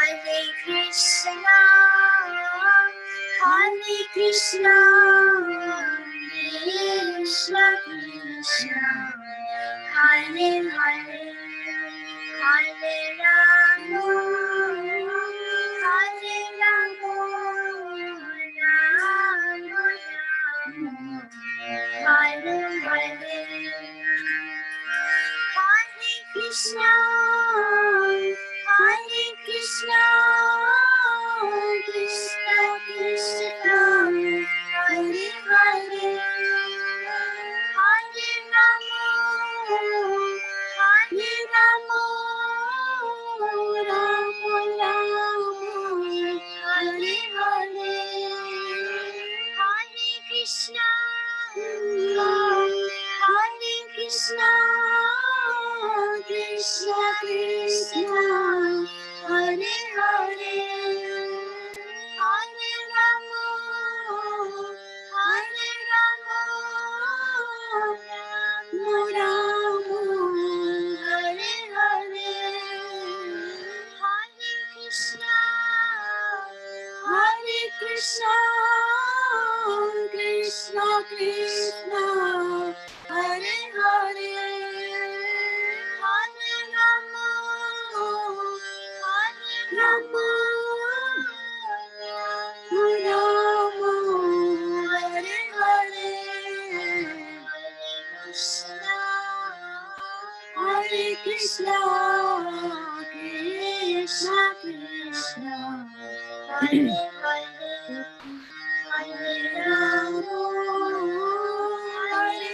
Hare Krishna, Krishna Krishna, Hare Hare, Hare Rama, Hare Rama, Rama Rama, Hare Hare, Hare Krishna, Hare Krishna, Krishna Krishna, Hare Hare, Hare Rama, Hare Rama, Rama Rama, Hare Hare, Hare Krishna, Hare Krishna, Krishna Krishna, Hare Hare, Hare Rama, Hare Rama, Rama Rama, Hare Hare, Hare Krishna, Hare Krishna, Krishna Krishna, Hare Hare, Hare Rama, Hare Rama, Rama Hare Hare, Hare Krishna, Krishna Krishna, Hare Hare, Hare Rama, Hare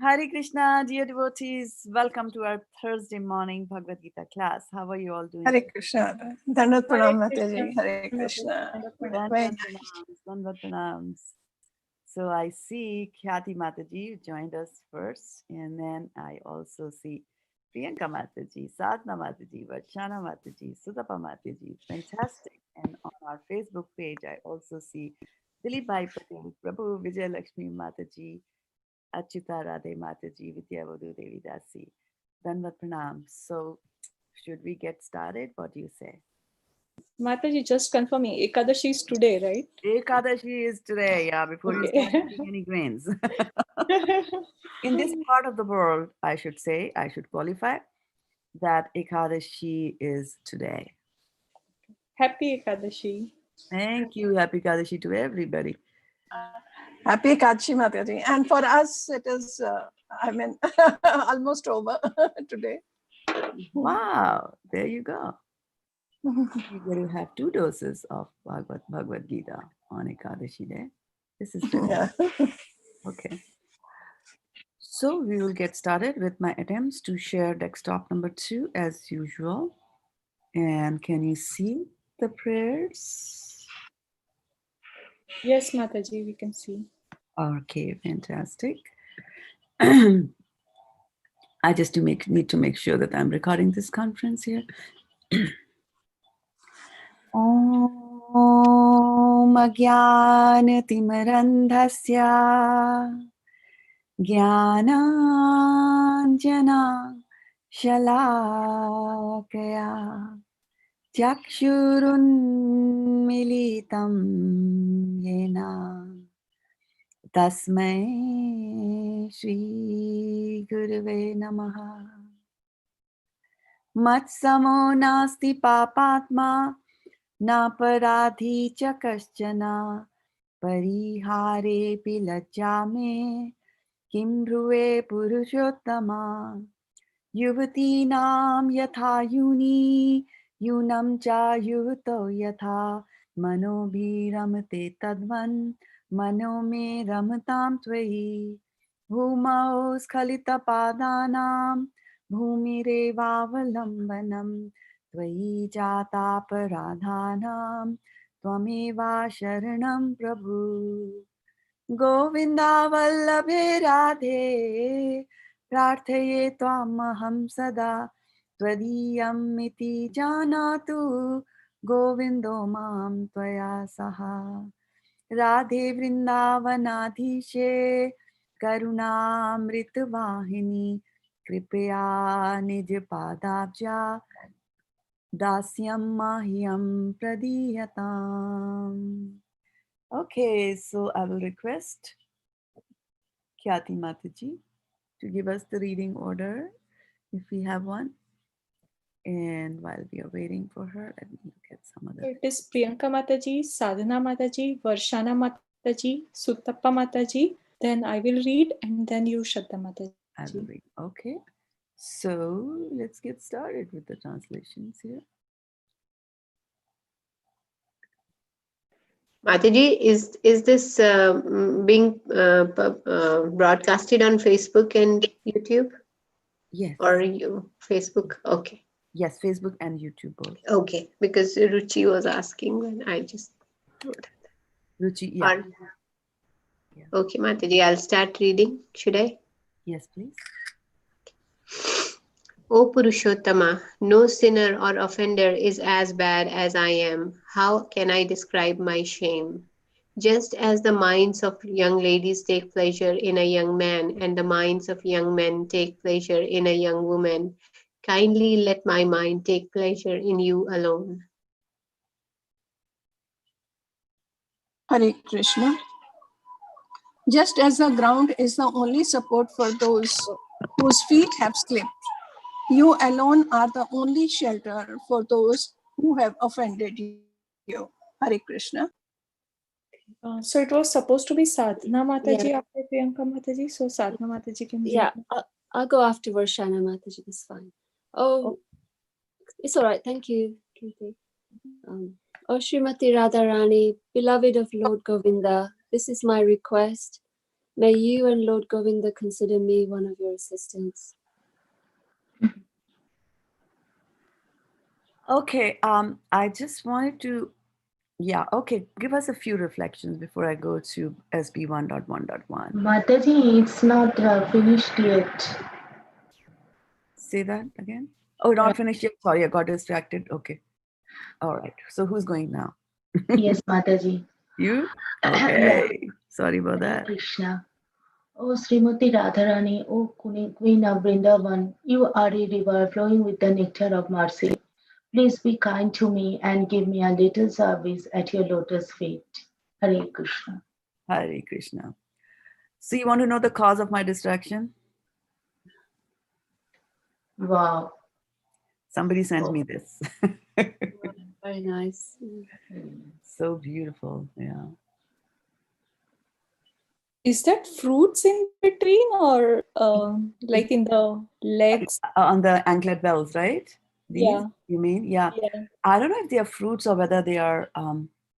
Hare Krishna, dear devotees. Welcome to our Thursday morning Bhagavad-gita class. How are you all doing? Hare Krishna. Dandavat pranam Mataji. Hare Krishna. Dandavat pranams. So I see Khyati Mataji, you joined us first. And then I also see Priyanka Mataji, Sadhana Mataji, Vachana Mataji, Sudapa Mataji. Fantastic. And on our Facebook page, I also see Dilip Bhai Patel, Prabhu Vijay Lakshmi Mataji, Achyuta Radhe Mataji, Shraddha-devi Dasi. Dandavat pranam. So should we get started? What do you say? Mataji, just confirming, Ekadashi is today, right? Ekadashi is today, yeah, before you start eating any grains. In this part of the world, I should say, I should qualify that Ekadashi is today. Happy Ekadashi. Thank you. Happy Ekadashi to everybody. Happy Ekadashi Mataji. And for us, it is, almost over today. Wow, there you go. You're going to have 2 doses of Bhagavad-gita on Ekadashi day. This is very okay. So we will get started with my attempts to share desktop number 2 as usual. And can you see the prayers? Yes, Mataji, we can see. Okay, fantastic. I just need to make sure that I'm recording this conference here. Om Ajnana-timirandhasya Jnananjana Shalakaya Chakshurunmilitam Yena Tasmai Shri Gurave Namaha. Matsamo nasti papatma na paradhi cha kaschana parihare pilajame kim dhruve purushottama yuvati nam yatha yuni yunam cha yuvato yatha mano bhiramate tadvan mano me ramatam tvai bhumao skhalita padanam bhumirevavalambanam tvai jata paradhanam tvameva sharanam prabhu govinda vallabhe radhe prarthaye tvamaham sada twadiyam iti janatu govindo mam tvaya saha radhe vrindavanadhishe Karunamritavahini Kripaya Nij Padabja Dasyam Mahyam Pradiyatam. Okay, so I will request Khyati Mataji to give us the reading order if we have one. And while we are waiting for her, let me look at some other. So it is Priyanka Mataji, Sadhana Mataji, Varshana Mataji, Suttappa Mataji. Then I will read and then you, Shraddha Mataji. I will read. Okay. So let's get started with the translations here. Mataji, is this being broadcasted on Facebook and YouTube? Yes. Or you Facebook? Okay. Yes, Facebook and YouTube both. Okay, because Ruchi was asking when I just wrote that. Ruchi, yeah. Yeah. Okay, Mataji, I'll start reading. Should I? Yes, please. O Purushottama, no sinner or offender is as bad as I am. How can I describe my shame? Just as the minds of young ladies take pleasure in a young man and the minds of young men take pleasure in a young woman, kindly let my mind take pleasure in you alone. Hare Krishna. Just as the ground is the only support for those whose feet have slipped, you alone are the only shelter for those who have offended you. Hare Krishna. So it was supposed to be Sadhana Mataji after Priyanka Mataji. So Sadhana Mataji can Yeah, I'll go after Varshana Mataji. That's fine. Oh, it's all right. Thank you, Kirti. Oh, Srimati Radharani, beloved of Lord Govinda, this is my request. May you and Lord Govinda consider me one of your assistants. Okay, I just wanted to, okay, give us a few reflections before I go to SB 1.1.1. Mataji, it's not finished yet. Say that again. Oh, not finished yet. Sorry, I got distracted. Okay. All right. So who's going now? Yes, Mataji. You? Okay. Sorry about that. Krishna. Oh, Srimati Radharani, oh Queen of Vrindavan, you are a river flowing with the nectar of mercy. Please be kind to me and give me a little service at your lotus feet. Hare Krishna. Hare Krishna. So you want to know the cause of my distraction? Wow. Somebody sent me this. Very nice. So beautiful. Yeah. Is that fruits in between or like in the legs? On the anklet bells, right? These, Yeah. you mean? Yeah. I don't know if they are fruits or whether they are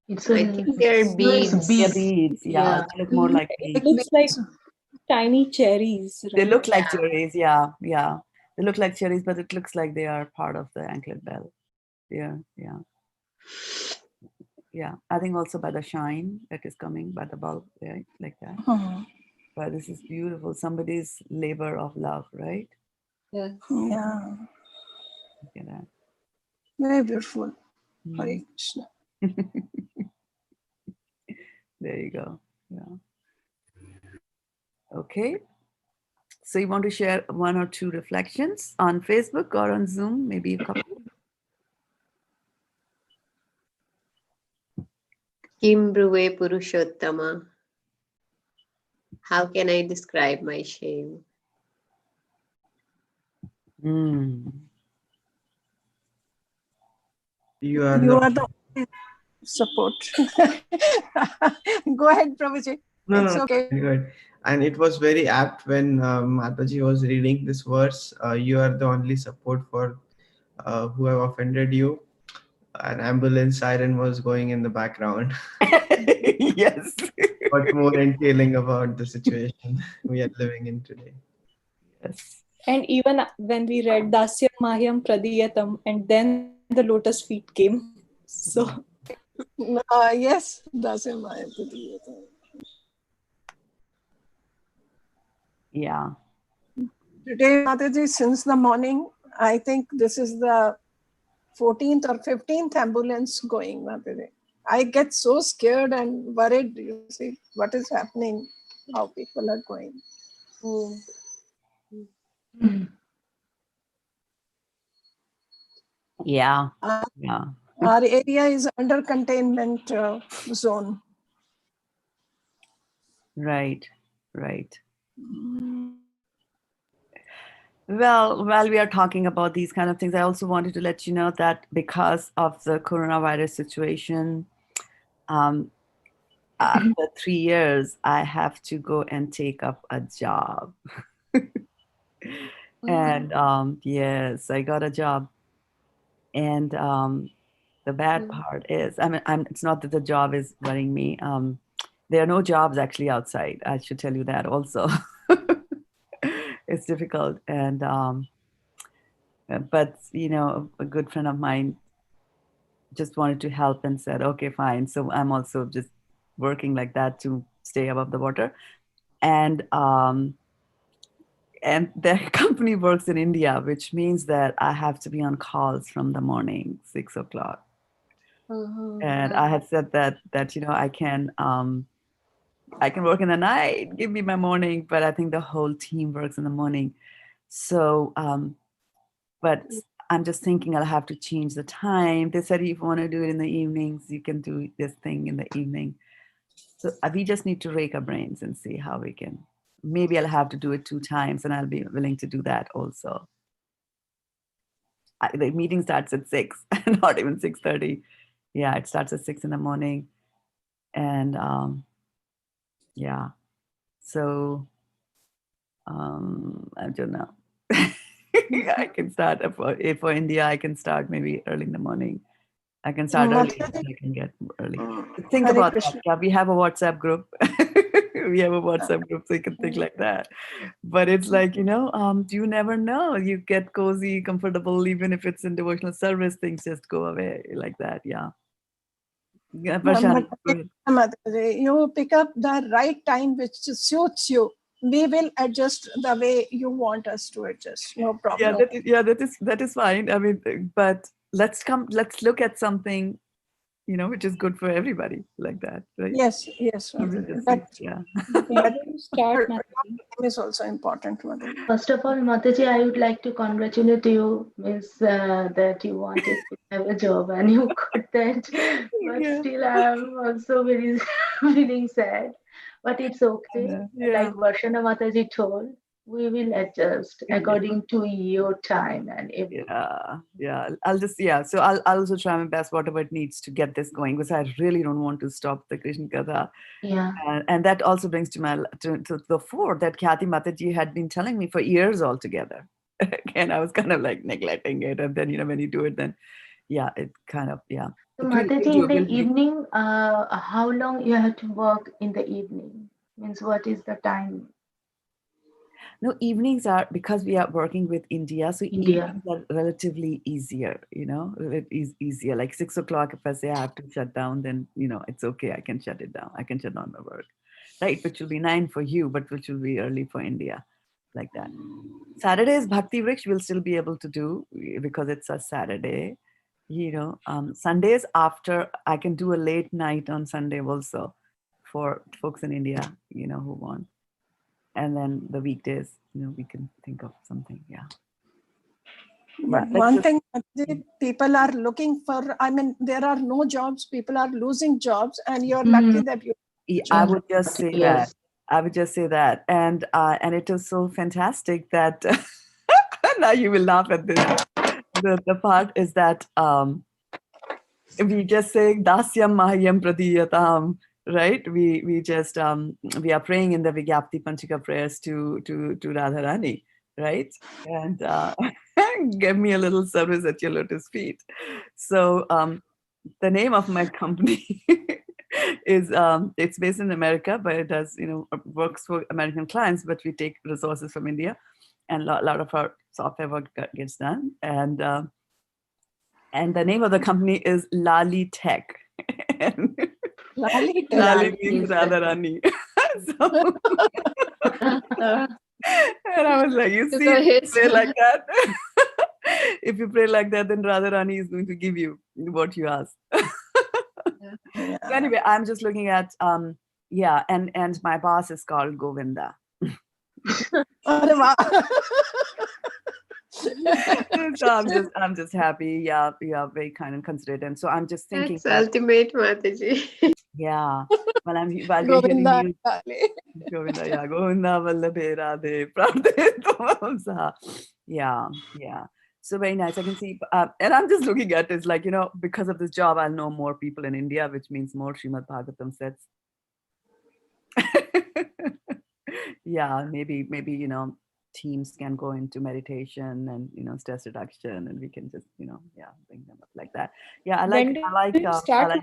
It's I think they're beads. they're beads. Yeah. They look more like It beads. looks like tiny cherries. Right? They look like cherries. Yeah. Yeah. They look like cherries, but it looks like they are part of the anklet bell. Yeah. Yeah. Yeah. I think also by the shine that is coming by the bulb, right? Like that. But this is beautiful. Somebody's labor of love, right? Yes. Yeah, Look at that. very beautiful. Hare Krishna. There you go. Yeah. Okay. So you want to share one or two reflections on Facebook or on Zoom, maybe a couple? Kim Bruve Purushottama. How can I describe my shame? You are the only support. Go ahead, Prabhuji. No, It's no, okay. good. And it was very apt when Mataji was reading this verse. You are the only support for who have offended you. An ambulance siren was going in the background. Yes. What more entailing about the situation we are living in today. Yes. And even when we read Dasyam Mahyam Pradiyatam and then the lotus feet came. So Yes, that's my opinion. Yeah. Today, Mataji, since the morning, I think this is the 14th or 15th ambulance going, Mataji. I get so scared and worried, you see, what is happening. how people are going. Mm. Mm. Yeah. Uh, Yeah. our area is under containment zone. Right. Right. Well, while we are talking about these kind of things, I also wanted to let you know that because of the coronavirus situation, um, after 3 years, I have to go and take up a job. And yes, I got a job. And the bad part is, I mean, it's not that the job is worrying me. There are no jobs actually outside. I should tell you that also. It's difficult. And but a good friend of mine just wanted to help and said, okay, fine. So I'm also just working like that to stay above the water. And their company works in India, which means that I have to be on calls from the morning, 6 o'clock. And I had said that I can work in the night, give me my morning, but I think the whole team works in the morning. So but I'm just thinking I'll have to change the time. They said if you want to do it in the evenings, you can do this thing in the evening. So we just need to rake our brains and see how we can. Maybe I'll have to do it 2 times, and I'll be willing to do that also. The meeting starts at 6, not even 6:30. Yeah, it starts at 6 in the morning, and yeah. So I don't know. I can start for India. I can start maybe early in the morning. I can start early. I can get early. Think Hare about Krishna. that. Yeah, we have a WhatsApp group. We have a WhatsApp group, so you can think like that. But it's like, you never know. You get cozy, comfortable, even if it's in devotional service, things just go away like that. Yeah. Yeah, Prashant, go ahead. You pick up the right time which suits you. We will adjust the way you want us to adjust. No problem. That is fine. I mean, but let's look at something, which is good for everybody, like that, right? Yes. That Yeah. that Start, time Mataji. is also important, Mother. First of all, Mataji, I would like to congratulate you, means that you wanted to have a job and you got that. But Yeah. still, I'm also very feeling sad. But it's okay. Yeah. Like Varshana Mataji told, we will adjust according to your time and everything. Yeah. So I'll also try my best, whatever it needs to get this going, because I really don't want to stop the Krishna Katha. Yeah. And that also brings to the fore that Khyati Mataji had been telling me for years altogether. And I was kind of like neglecting it. And then, when you do it, then it kind of, So We'll Mataji, do in it. the We'll do- evening, how long you have to work in the evening? Means what is the time? No, evenings are, because we are working with India, so India. evenings are relatively easier, it is easier. Like 6 o'clock, if I say I have to shut down, then, it's okay. I can shut it down. I can shut down my work, right? Which will be 9 for you, but which will be early for India, like that. Saturdays, Bhakti Vriksh will still be able to do because it's a Saturday. Sundays after, I can do a late night on Sunday also for folks in India, who want. And then the weekdays, we can think of something. Yeah. But one thing, people are looking for, there are no jobs, people are losing jobs, and you're lucky that you. I would just say Yes. that. I would just say that. And it was so fantastic that now you will laugh at this. The part is that we just say Dasyam Mahyam Pradiyatam, right? We just we are praying in the Vigyapti Panchika prayers to Radharani, right? And give me a little service at your lotus feet. So the name of my company is it's based in America, but it does works for American clients, but we take resources from India, and a lot of our software work gets done. And the name of the company is Lali Tech. Lali Lali means Radharani. And I was like, you see, if you pray like that, if you pray like that, then Radharani is going to give you what you ask. So anyway, I'm just looking at Yeah, and my boss is called Govinda. Arre wah. So I'm just happy. Yeah, very kind and considerate. And so I'm just thinking That's ultimate, Mataji. yeah, while we're hearing Govinda. you, Govinda, yeah, Govinda Vallabhe Radhe Pradhe Tomam Saha. Yeah, yeah. So very nice. I can see, and I'm just looking at it, it's like, because of this job, I'll know more people in India, which means more Srimad Bhagavatam sets. Yeah, maybe, teams can go into meditation and stress reduction, and we can just, bring them up like that. Yeah, I like, When I like, do you start?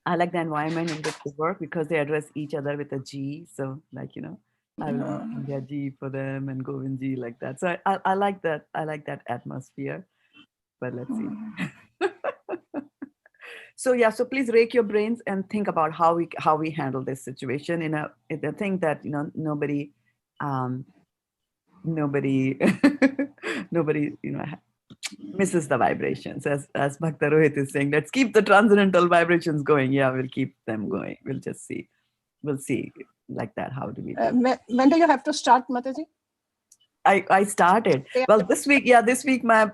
I like the environment in which they work because they address each other with a G. So I will be India G for them and Govind G like that. So I like that. I like that atmosphere. But let's see. So yeah, so please rake your brains and think about how we handle this situation in a thing that nobody nobody misses the vibrations, as Bhakta Rohit is saying. Let's keep the transcendental vibrations going. Yeah, we'll keep them going. We'll just see. We'll see like that. How do we do? When do you have to start, Mataji? I started. Well, this week my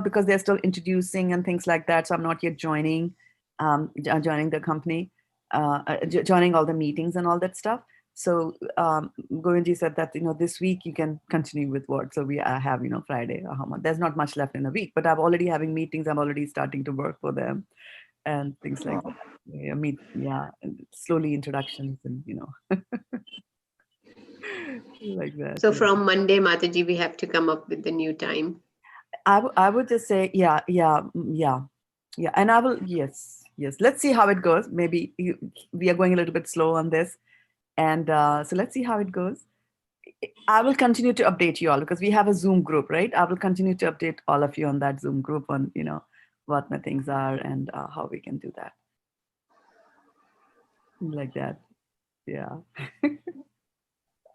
because they're still introducing and things like that, so I'm not yet joining the company, joining all the meetings and all that stuff. So Govinji said that this week you can continue with work. So I have Friday. There's not much left in a week, but I'm already having meetings. I'm already starting to work for them and things like that. And slowly introductions and like that. So from Monday, Mataji, we have to come up with the new time. I would just say yeah, and I will yes. Let's see how it goes. Maybe we are going a little bit slow on this, and so let's see how it goes. I will continue to update you all because we have a Zoom group, right? I will continue to update all of you on that Zoom group on what my things are and how we can do that, like that. Yeah.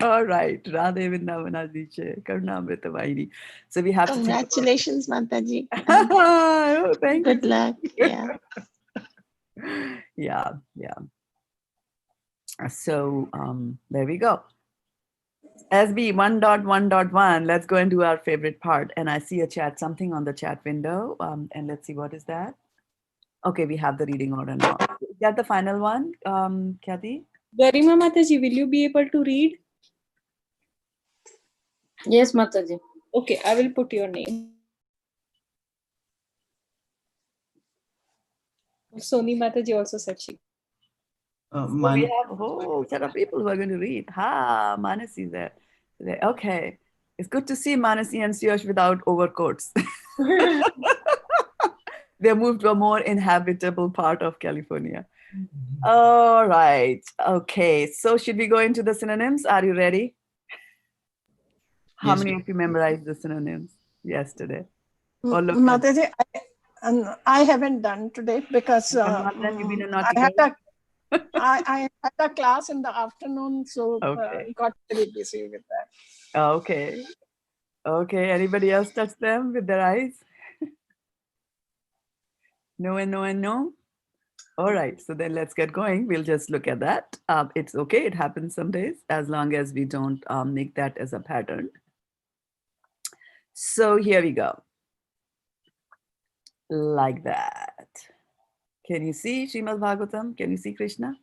All right. Radhe Vindavanajiche, Karunamrita Vaini. So we have Congratulations, Mataji. Oh, thank Good you. luck. Yeah. Yeah. So there we go. SB 1.1.1. Let's go and do our favorite part. And I see something on the chat window. And let's see, what is that? Okay, we have the reading order now. Is that the final one, Kathy? Garima Mataji, will you be able to read? Yes, Mataji. Okay, I will put your name. Soni Mataji also said she. We have a whole set of people who are going to read. Manasi is there. Okay. It's good to see Manasi and Suyash without overcoats. They moved to a more inhabitable part of California. All right. Okay. So should we go into the synonyms? Are you ready? How many of you memorized the synonyms yesterday? Mataji, I haven't done today because I had a class in the afternoon, so got very busy with that. Okay. Anybody else touch them with their eyes? No and no and no. All right. So then let's get going. We'll just look at that. It's okay. It happens some days as long as we don't make that as a pattern. So here we go. Like that. Can you see Srimad Bhagavatam? Can you see Krishna?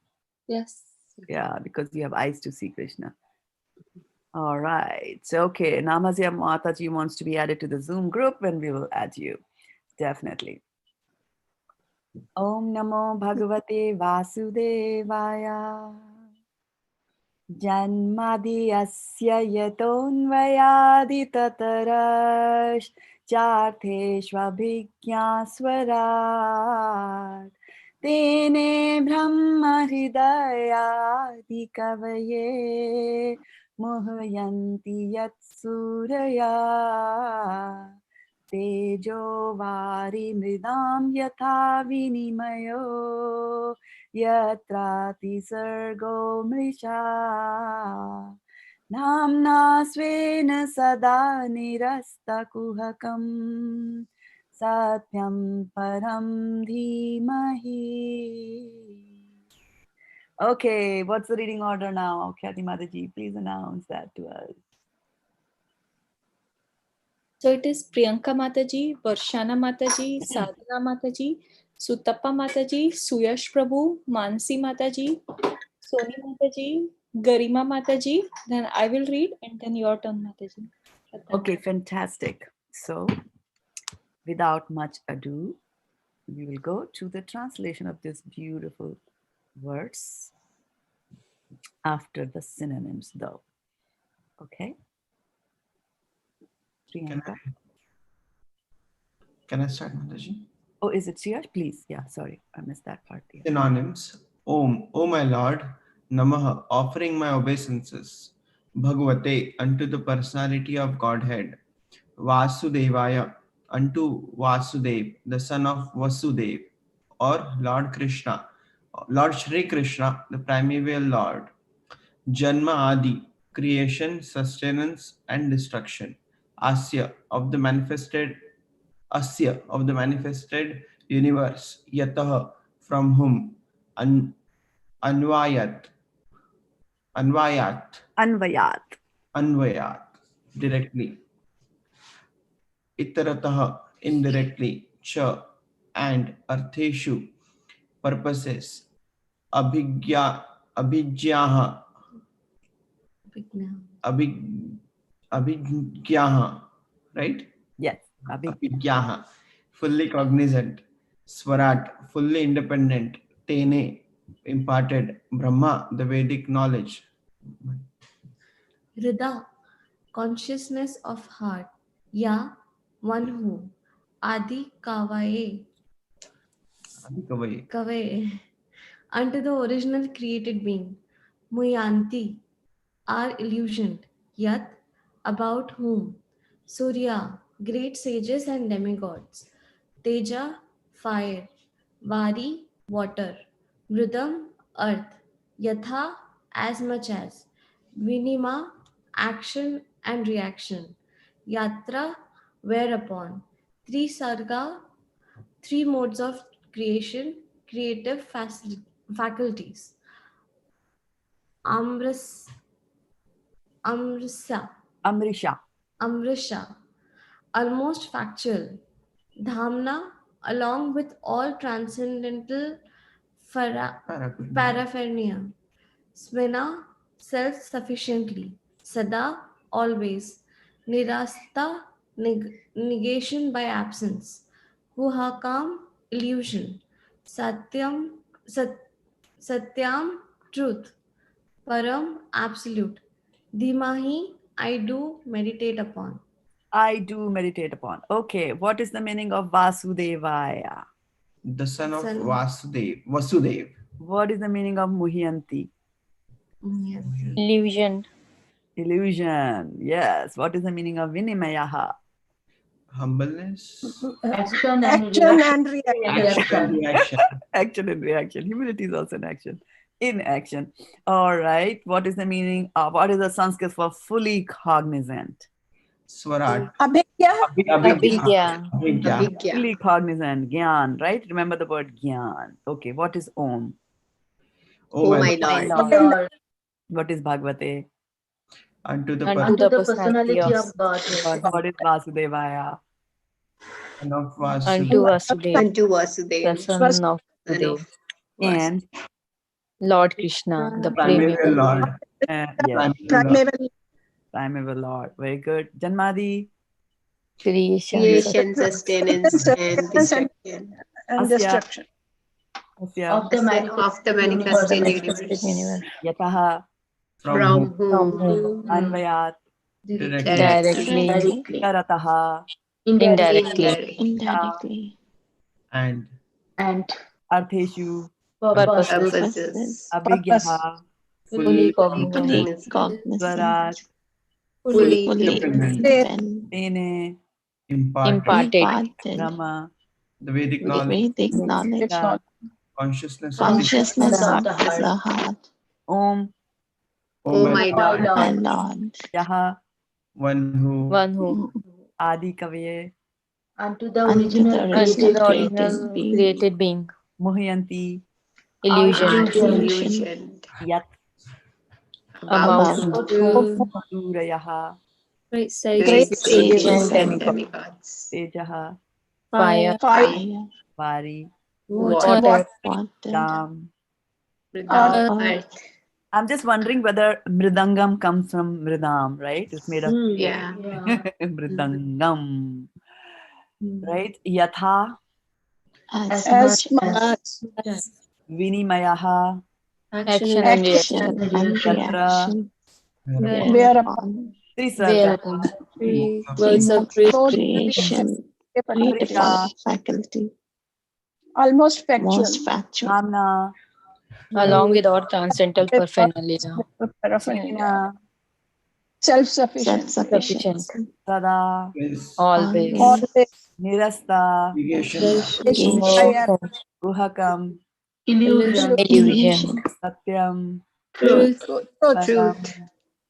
Yes. Yeah, because you have eyes to see Krishna. All right. So, okay. Namasya Mataji wants to be added to the Zoom group, and we will add you. Definitely. Om Namo Bhagavate Vasudevaya. Janmadi asya yatonvayadi tatarash chartheshvabhigya swarat tene brahma hridayadi kavaye muhyanti yat surya tejo vari mridam yatha vinimayo yatrati sargo mrisha namna svena sada nirasta kuhakam satyam param dhimahi. Okay, what's the reading order now? Khyati Mataji, please announce that to us. So it is Priyanka Mataji, Varshana Mataji, Sadhana Mataji, Sutappa Mataji, Suyash Prabhu, Mansi Mataji, Soni Mataji, Garima Mataji. Then I will read and then your turn, Mataji. Okay, fantastic. So, without much ado, we will go to the translation of this beautiful verse after the synonyms, though. Okay? Priyanka. Can I start, Mataji? Oh, is it Suyash? Please. Yeah, sorry. I missed that part. Yeah. Synonyms. Om, O my Lord, Namaha, offering my obeisances. Bhagavate, unto the personality of Godhead. Vasudevaya, unto Vasudev, the son of Vasudev, or Lord Krishna, Lord Shri Krishna, the primeval Lord. Janma Adi, creation, sustenance, and destruction. Asya, of the manifested universe. Yataha, from whom. Anvayat, Anvayat, directly. Itarataha, indirectly. Cha, and artheshu, purposes. Abhijyaha, Abhijyaha, right? Yes. Abhijyaha, fully cognizant. Swarat, fully independent. Tene, imparted. Brahma, the Vedic knowledge. Hriday, consciousness of heart. Ya, one who. Adi Kavaye, Adhikavaye. Kavaye, unto the original created being. Muyanti, are illusioned. Yat, about whom. Surya, great sages and demigods. Teja, fire. Vari, water. Mridam, earth. Yatha, as much as. Vinima, action and reaction. Yatra, whereupon. Trisarga, three modes of creation, creative faculties. Amrasa, Amrisha, almost factual. Dhamna, along with all transcendental paraphernalia. Svena, self-sufficiently. Sada, always. Nirasta, negation by absence. Guhakam, illusion. Satyam, Satyam, truth. Param, absolute. Dhimahi, I do meditate upon. I do meditate upon. Okay, what is the meaning of Vasudevaya? The son of Son. Vasudev. What is the meaning of Muhyanti? Illusion. Illusion. Yes. What is the meaning of Vinimayaha? Humbleness. Action and Action and reaction. reaction. Action and reaction. Humility is also an action. In action. All right. What is the meaning of, what is the Sanskrit for fully cognizant? Swarat. Abhigya. Abhigya. Abhigya. Fully cognizant. Gyan, right? Remember the word Gyan. Okay. What is Om? Oh my My Lord. Lord. Lord, What is Bhagavate? Unto the unto the personality personality of of Godhead. What is Vasudevaya? son of Unto Vasudev, Unto the Vasudev, son of son Vasudev. of And Lord Krishna, the primeval primeval. Lord. yes, Primeval. primeval Lord. Very good. Janmadi. Creation. creation, sustenance, and destruction. And Asya. destruction. Asya. Of the Of the manifested manifested universe. universe. Yataha. From From From whom Anvayat. directly. directly, Directly. Karataha. indirectly. indirectly, And And Artheshu. purposes. purposes, Abhigyaha. Fully fully cognizant. Swarat. fully independent. independent, Tene. Imparted. Imparted. Brahma. The Vedic knowledge. Vedic knowledge. Sita. Consciousness. Consciousness Of of the heart. Om. oh my My Lord, Lord, Lord. Yaha. One who. One who. Adi Kavaye. unto the Unto original the created original being. created being. Muhyanti. Illusion. Illusion. illusion, Yat About Through Surayaha great great sages, sages sages and and demigods, Tejaha fire, fire, Vari water, water, Dam. mridam, earth. earth. I'm just wondering whether mridangam comes from mridam, right? It's made of Yeah. mridangam, Mm. right? Yatha as as much much as Yes. vinimayaha Action action and and action reaction, and yatra reaction whereupon whereupon trisarga three modes theme of of those creation, Parikya redefine faculty, almost factual most factual, Hamna along with our transcendental with paraphernalia, Hina self-sufficient, sufficient, self-sufficiency, Tada always, always always, Nirasta negation, Ishaya, Guhakam illusion, illusion, Satyam truth, truth, Param Truth,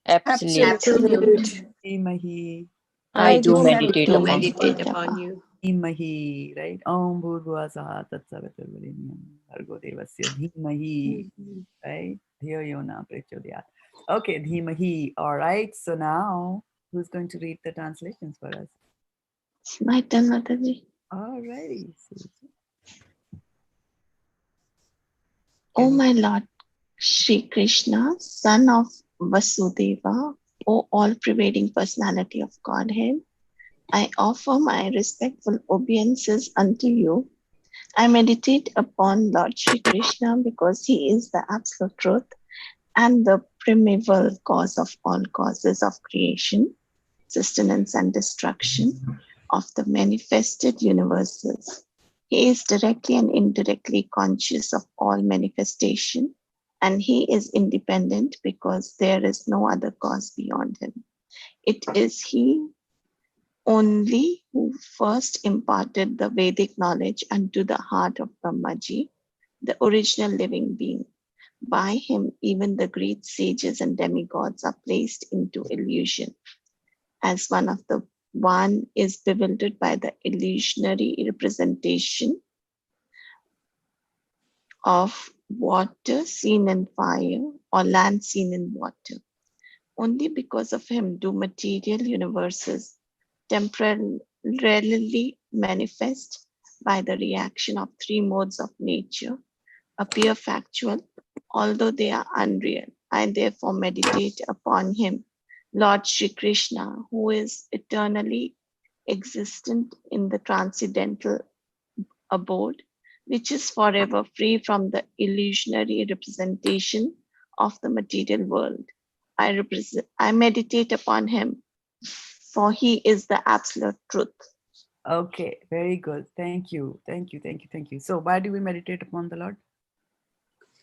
absolute. absolute. absolute. Dhimahi I I do do meditate To to upon. meditate meditate upon upon. you. Dhimahi, right? Om Bhurbhuvasaha Tatsaviturvarenyam Bhargo Devasya Dhimahi, right? Dhiyo Yona Prachodayat. Okay, Dhimahi. All right. So now, who's going to read the translations for us? It's my turn, Mataji. All righty. O my Lord, Shri Krishna, son of Vasudeva, O all-pervading personality of Godhead, I offer my respectful obeisances unto you. I meditate upon Lord Shri Krishna because he is the absolute truth and the primeval cause of all causes of creation, sustenance, and destruction of the manifested universes. He is directly and indirectly conscious of all manifestation, and he is independent because there is no other cause beyond him. It is he only who first imparted the Vedic knowledge unto the heart of Brahmaji, the original living being. By him, even the great sages and demigods are placed into illusion, as one is bewildered by the illusionary representation of water seen in fire or land seen in water. Only because of him do material universes temporarily manifest by the reaction of three modes of nature, appear factual, although they are unreal. I therefore meditate upon him, Lord Shri Krishna, who is eternally existent in the transcendental abode, which is forever free from the illusionary representation of the material world. I meditate upon him, for he is the absolute truth. Okay, very good. Thank you. Thank you. Thank you. Thank you. So, why do we meditate upon the Lord?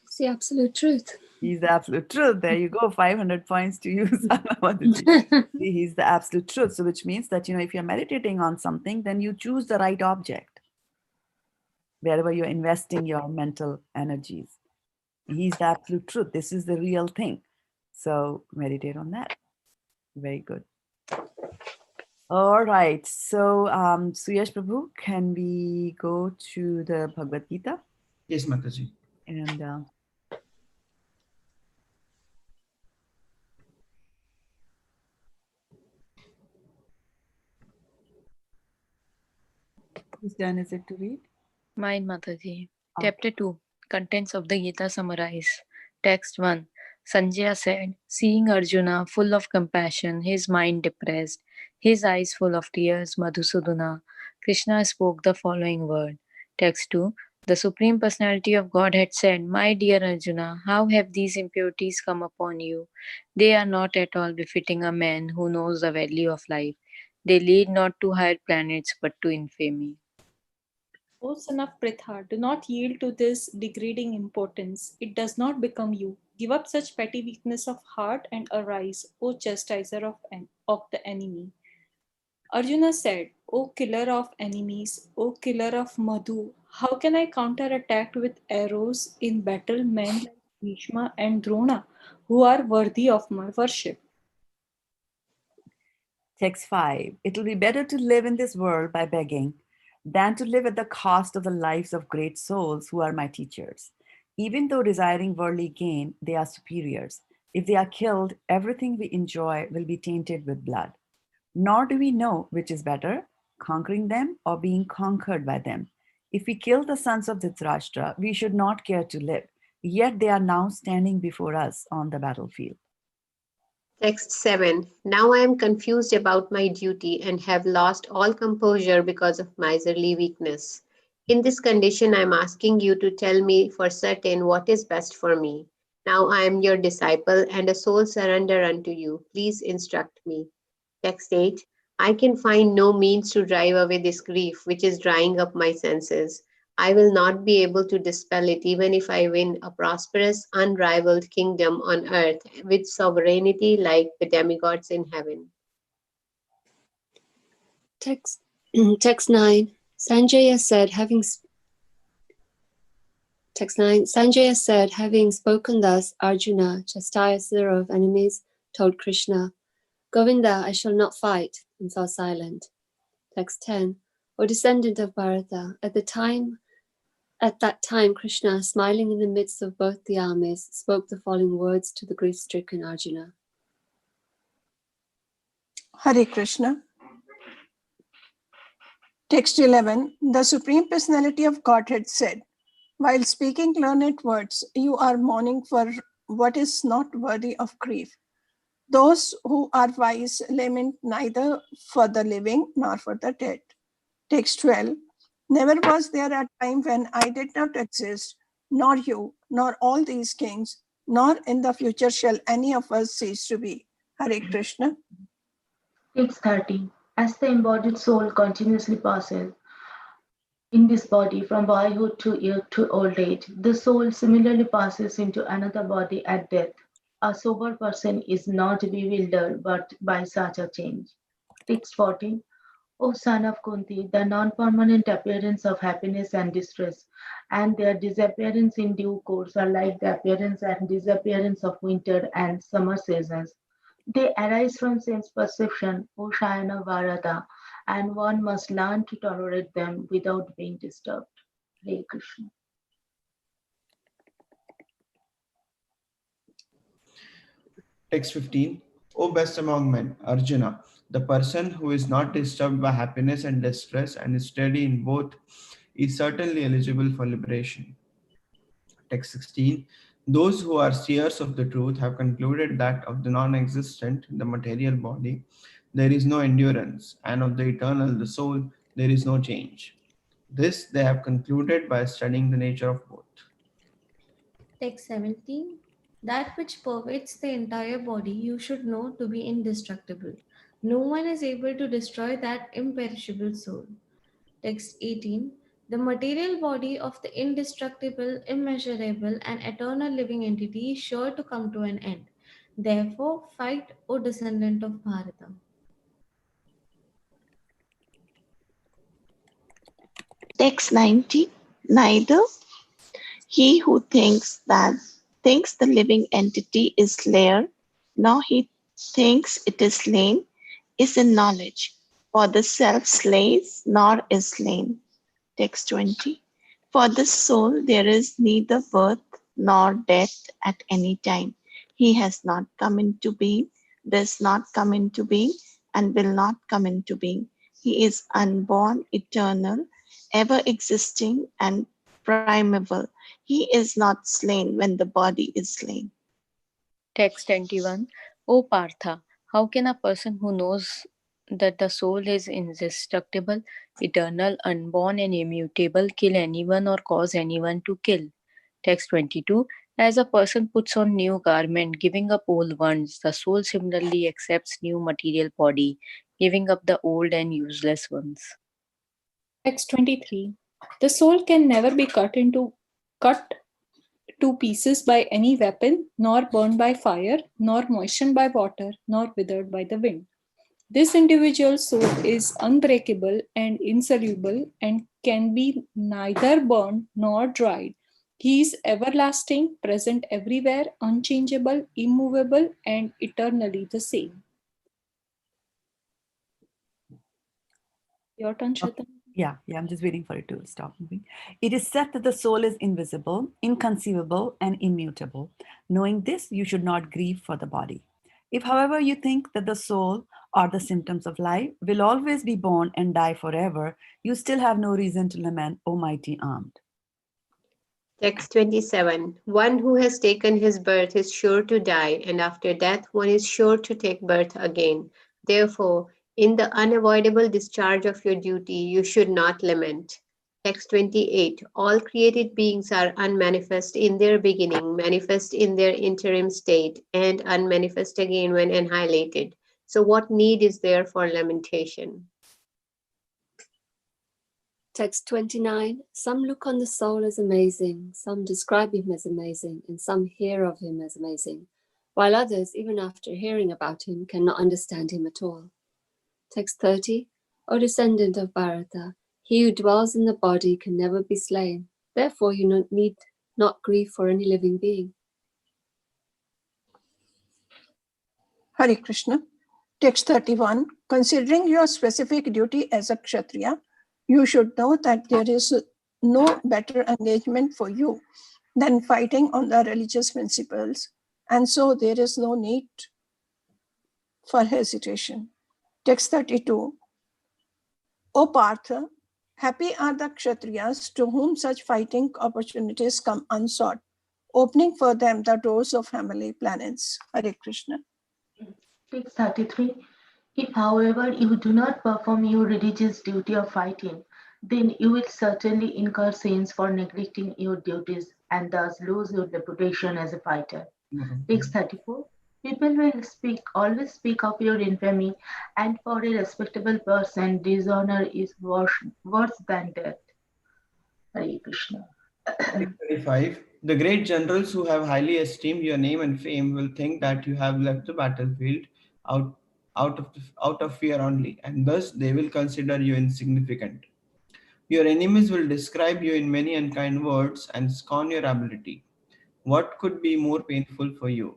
it's the absolute truth. He's the absolute truth. There you go. 500 points to you. He's the absolute truth. So, which means that, if you're meditating on something, then you choose the right object wherever you're investing your mental energies. He's the absolute truth. This is the real thing. So, meditate on that. Very good. All right. So, Suyash Prabhu, can we go to the Bhagavad-gita? Yes, Mataji. And whose turn is it to read? Mine, Mataji. Okay. Chapter 2. Contents of the Gita summarized. Text 1. Sanjaya said, seeing Arjuna full of compassion, his mind depressed, his eyes full of tears, Madhusudana, Krishna spoke the following word. Text 2. The Supreme Personality of Godhead said, my dear Arjuna, how have these impurities come upon you? They are not at all befitting a man who knows the value of life. They lead not to higher planets but to infamy. O son of Pritha, do not yield to this degrading importance. It does not become you. Give up such petty weakness of heart and arise, O chastiser of the enemy. Arjuna said, O killer of enemies, O killer of Madhu, how can I counterattack with arrows in battle men like Bhishma and Drona, who are worthy of my worship? Text 5. It will be better to live in this world by begging than to live at the cost of the lives of great souls who are my teachers. Even though desiring worldly gain, they are superiors. If they are killed, everything we enjoy will be tainted with blood. Nor do we know which is better, conquering them or being conquered by them. If we kill the sons of Dhritarashtra, we should not care to live. Yet they are now standing before us on the battlefield. Text 7. Now I am confused about my duty and have lost all composure because of miserly weakness. In this condition, I am asking you to tell me for certain what is best for me. Now I am your disciple and a soul surrender unto you. Please instruct me. Text 8. I can find no means to drive away this grief which is drying up my senses. I will not be able to dispel it even if I win a prosperous, unrivaled kingdom on earth with sovereignty like the demigods in heaven. Text, text 9. Sanjaya said, having spoken thus, Arjuna, chastiser of enemies, told Krishna, Govinda, I shall not fight, and fell silent. Text 10. O descendant of Bharata, at that time, Krishna, smiling in the midst of both the armies, spoke the following words to the grief-stricken Arjuna. Hare Krishna. Text 11. The Supreme Personality of Godhead said, while speaking learned words, you are mourning for what is not worthy of grief. Those who are wise lament neither for the living nor for the dead. Text 12. Never was there a time when I did not exist, nor you, nor all these kings, nor in the future shall any of us cease to be. Hare Krishna. Text 30. As the embodied soul continuously passes in this body from boyhood to youth to old age, the soul similarly passes into another body at death. A sober person is not bewildered but by such a change. Text 14. O son of Kunti, the non-permanent appearance of happiness and distress, and their disappearance in due course are like the appearance and disappearance of winter and summer seasons. They arise from sense perception, O Shayana Bharata, and one must learn to tolerate them without being disturbed. Hare Krishna. Text 15. O best among men, Arjuna, the person who is not disturbed by happiness and distress and is steady in both is certainly eligible for liberation. Text 16. Those who are seers of the truth have concluded that of the non-existent, the material body, there is no endurance, and of the eternal, the soul, there is no change. This they have concluded by studying the nature of both. Text 17. That which pervades the entire body you should know to be indestructible. No one is able to destroy that imperishable soul. Text 18. The material body of the indestructible, immeasurable, and eternal living entity is sure to come to an end. Therefore, fight, O descendant of Bharata. Text 90. Neither he who thinks the living entity is slain, nor he thinks it is slain, is in knowledge. For the self slays, nor is slain. Text 20. For the soul there is neither birth nor death at any time. He has not come into being, does not come into being, and will not come into being. He is unborn, eternal, ever existing, and primeval. He is not slain when the body is slain. Text 21. O Partha, how can a person who knows that the soul is indestructible, eternal, unborn, and immutable kill anyone or cause anyone to kill? Text 22. As a person puts on new garment, giving up old ones, the soul similarly accepts new material body, giving up the old and useless ones. Text 23. The soul can never be cut to pieces by any weapon, nor burned by fire, nor moistened by water, nor withered by the wind. This individual soul is unbreakable and insoluble and can be neither burned nor dried. He is everlasting, present everywhere, unchangeable, immovable, and eternally the same. Your turn, Shraddha. Yeah, I'm just waiting for it to stop moving. It is said that the soul is invisible, inconceivable, and immutable. Knowing this, you should not grieve for the body. If, however, you think that the soul or the symptoms of life will always be born and die forever, you still have no reason to lament, O mighty armed. Text 27. One who has taken his birth is sure to die, and after death one is sure to take birth again. Therefore, in the unavoidable discharge of your duty, you should not lament. Text 28. All created beings are unmanifest in their beginning, manifest in their interim state, and unmanifest again when annihilated. So, what need is there for lamentation? Text 29. Some look on the soul as amazing, some describe him as amazing, and some hear of him as amazing, while others, even after hearing about him, cannot understand him at all. Text 30. O descendant of Bharata, he who dwells in the body can never be slain. Therefore, you need not grieve for any living being. Hare Krishna. Text 31. Considering your specific duty as a Kshatriya, you should know that there is no better engagement for you than fighting on the religious principles, and so there is no need for hesitation. Text 32. O Partha, happy are the Kshatriyas to whom such fighting opportunities come unsought, opening for them the doors of heavenly planets. Hare Krishna. Text 33. If, however, you do not perform your religious duty of fighting, then you will certainly incur sins for neglecting your duties and thus lose your reputation as a fighter. Text 34. People will always speak of your infamy, and for a respectable person, dishonor is worse than death. Hare Krishna. 35. The great generals who have highly esteemed your name and fame will think that you have left the battlefield out, out of fear only, and thus they will consider you insignificant. Your enemies will describe you in many unkind words and scorn your ability. What could be more painful for you?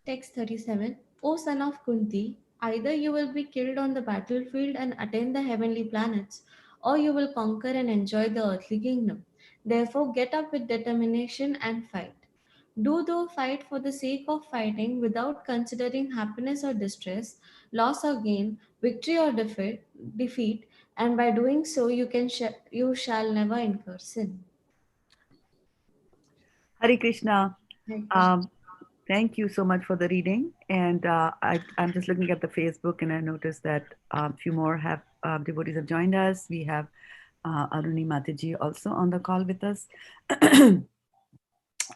Text 37. O son of Kunti, either you will be killed on the battlefield and attain the heavenly planets, or you will conquer and enjoy the earthly kingdom. Therefore, get up with determination and fight. Do thou fight for the sake of fighting without considering happiness or distress, loss or gain, victory or defeat, and by doing so you shall never incur sin. Hare Krishna. Hare Krishna. Thank you so much for the reading. And I'm just looking at the Facebook, and I noticed that a few more devotees have joined us. We have Aruni Mataji also on the call with us.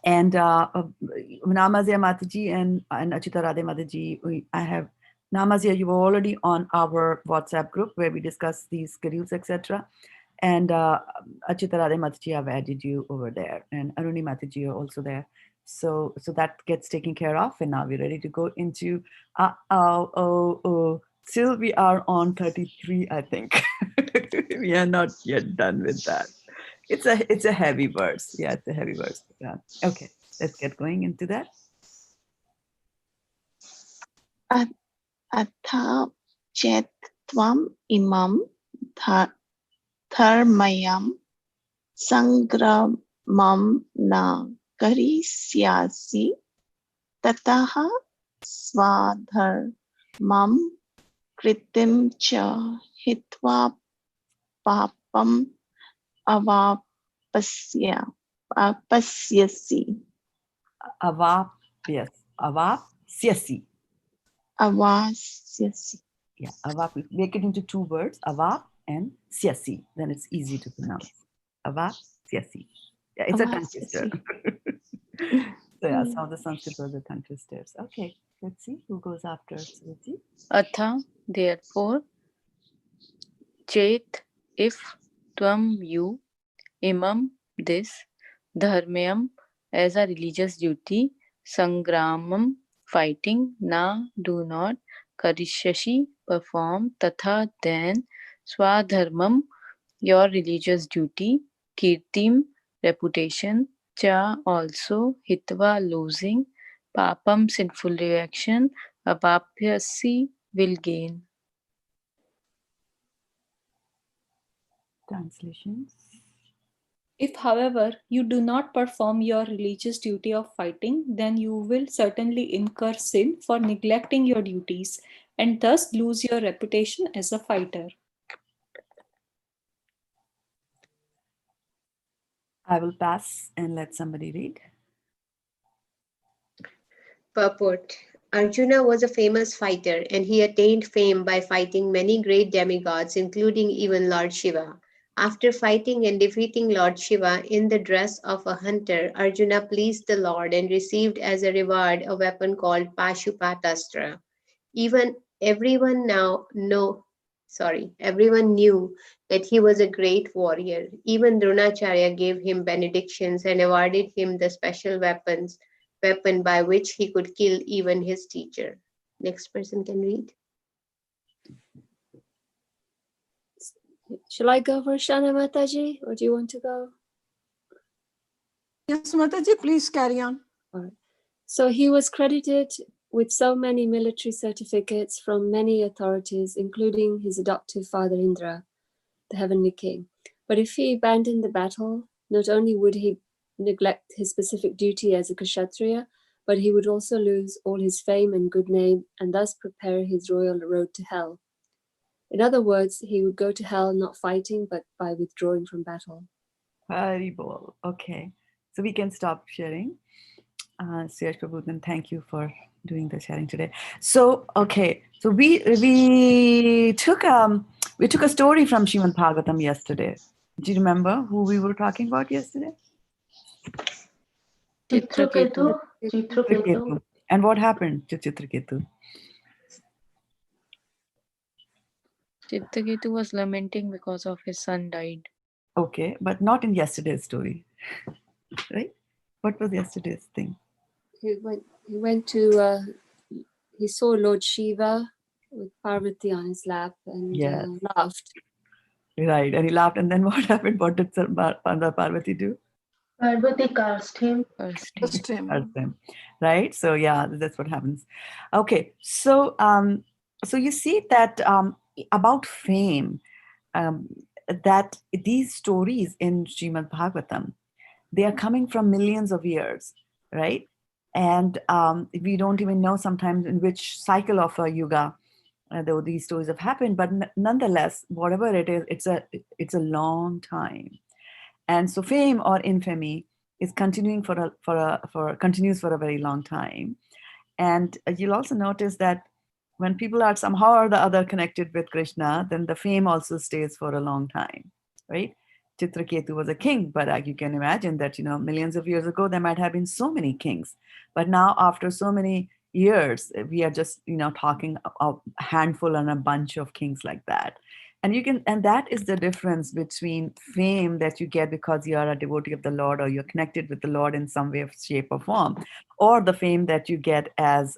And Namazya Mataji and Achita Radhe Mataji, I have Namazya, you were already on our WhatsApp group where we discuss these schedules, etc. And Achita Radhe Mataji, I've added you over there. And Aruni Mataji, you're also there. So that gets taken care of. And now we're ready to go into, still we are on 33, I think. We are not yet done with that. It's a heavy verse. Yeah, it's a heavy verse. Yeah. Okay, let's get going into that. Atha chet tvam imam dharmayam sangramam na karisyasi tataha swadharmam kritim cha hitva papam avapasyasi. Avasyasi. Avasyasi. Yeah, avap. Make it into two words, avap and syasi. Then it's easy to pronounce. Avasyasi. Yeah, it's a tongue twister. So yeah, some of the Sanskrit words are tongue twisters. Okay, let's see who goes after Suji. Atha, therefore, chet, if, tvam, you, imam, this, dharmayam, as a religious duty, sangramam, fighting, na, do not, karishashi, perform, tatha, then, swadharmam, your religious duty, kirtim, reputation, cha, also, hitva, losing, papam, sinful reaction, apapyasi, will gain. Translations. If, however, you do not perform your religious duty of fighting, then you will certainly incur sin for neglecting your duties and thus lose your reputation as a fighter. I will pass and let somebody read. Purport. Arjuna was a famous fighter, and he attained fame by fighting many great demigods, including even Lord Shiva. After fighting and defeating Lord Shiva in the dress of a hunter, Arjuna pleased the Lord and received as a reward a weapon called Pashupatastra. Even everyone everyone knew that he was a great warrior. Even Dronacharya gave him benedictions and awarded him the special weapon by which he could kill even his teacher. Next person can read. Shall I go, Varshana Mataji, or do you want to go? Yes, Mataji, please carry on. All right. So he was credited with so many military certificates from many authorities, including his adoptive father Indra, the heavenly king. But if he abandoned the battle, not only would he neglect his specific duty as a Kshatriya, but he would also lose all his fame and good name and thus prepare his royal road to hell. In other words, he would go to hell not fighting, but by withdrawing from battle. Hari bol. Okay. So we can stop sharing. Sriyash Prabhu, then thank you for doing the sharing today. So, okay. So we took a story from Srimad Bhagavatam yesterday. Do you remember who we were talking about yesterday? Chitraketu. Chitraketu. And what happened to Chitraketu? Chitraketu was lamenting because of his son died. Okay, but not in yesterday's story, right? What was yesterday's thing? He saw Lord Shiva with Parvati on his lap and Yes. laughed. Right, and he laughed, and then what happened? What did Parvati do? Parvati cursed him. Just him. Right? So yeah, that's what happens. Okay, so so you see that about fame, that these stories in Srimad Bhagavatam, they are coming from millions of years, right? And we don't even know sometimes in which cycle of a yuga though these stories have happened, but nonetheless, whatever it is, it's a long time. And so fame or infamy is continuing continues for a very long time. And you'll also notice that when people are somehow or the other connected with Krishna, then the fame also stays for a long time, right? Chitraketu was a king, but you can imagine that, millions of years ago, there might have been so many kings. But now after so many years, we are just, talking a handful and a bunch of kings like that. And that is the difference between fame that you get because you are a devotee of the Lord or you're connected with the Lord in some way, shape, or form, or the fame that you get as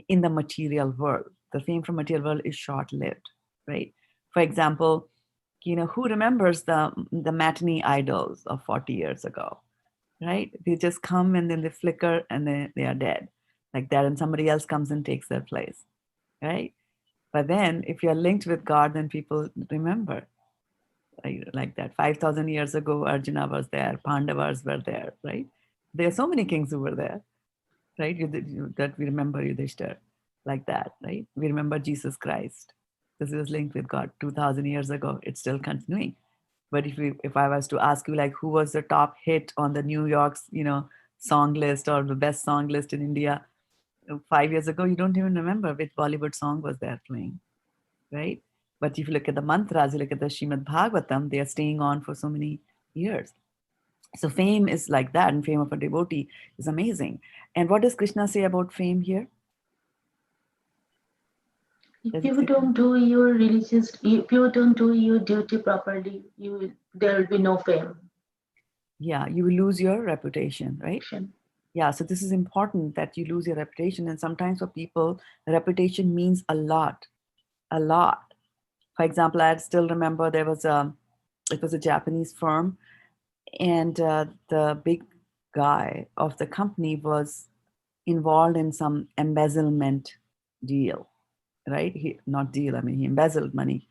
in the material world. The fame from material world is short-lived, right? For example, who remembers the matinee idols of 40 years ago, right? They just come and then they flicker and they are dead like that, and somebody else comes and takes their place, right? But then if you're linked with God, then people remember, right? Like that 5,000 years ago, Arjuna was there, Pandavas were there, right? There are so many kings who were there, right? That we remember Yudhishthir like that, right? We remember Jesus Christ. This is linked with God 2,000 years ago. It's still continuing. But if I was to ask you, like, who was the top hit on the New York's, song list or the best song list in India 5 years ago, you don't even remember which Bollywood song was there playing, right? But if you look at the mantras, you look at the Srimad Bhagavatam, they are staying on for so many years. So fame is like that, and fame of a devotee is amazing. And what does Krishna say about fame here? If you don't do your duty properly, there will be no fame. Yeah, you will lose your reputation, right? Yeah, so this is important that you lose your reputation. And sometimes for people, reputation means a lot, a lot. For example, I still remember it was a Japanese firm, and the big guy of the company was involved in some embezzlement deal, right? He embezzled money.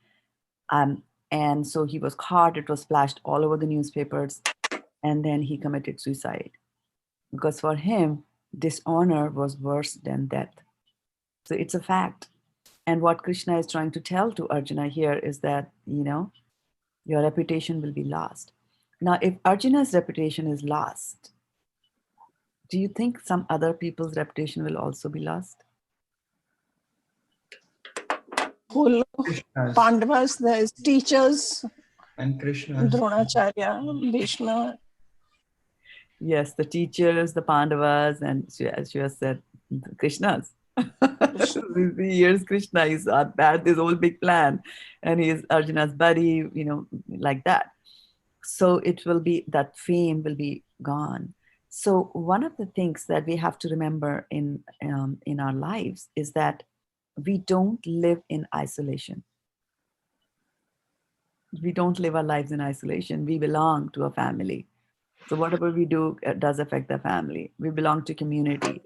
And so he was caught, it was splashed all over the newspapers, and then he committed suicide. Because for him, dishonor was worse than death. So it's a fact. And what Krishna is trying to tell to Arjuna here is that, your reputation will be lost. Now, if Arjuna's reputation is lost, do you think some other people's reputation will also be lost? Whole Krishna's Pandavas, the teachers, and Krishna's. Dronacharya, Bhishma. Yes, the teachers, the Pandavas, and as she has said, Krishna's. Here's Krishna, he's had this whole big plan, and he's Arjuna's buddy, like that. So it will be, that fame will be gone. So one of the things that we have to remember in our lives is that we don't live in isolation. We don't live our lives in isolation. We belong to a family. So whatever we do does affect the family. We belong to community,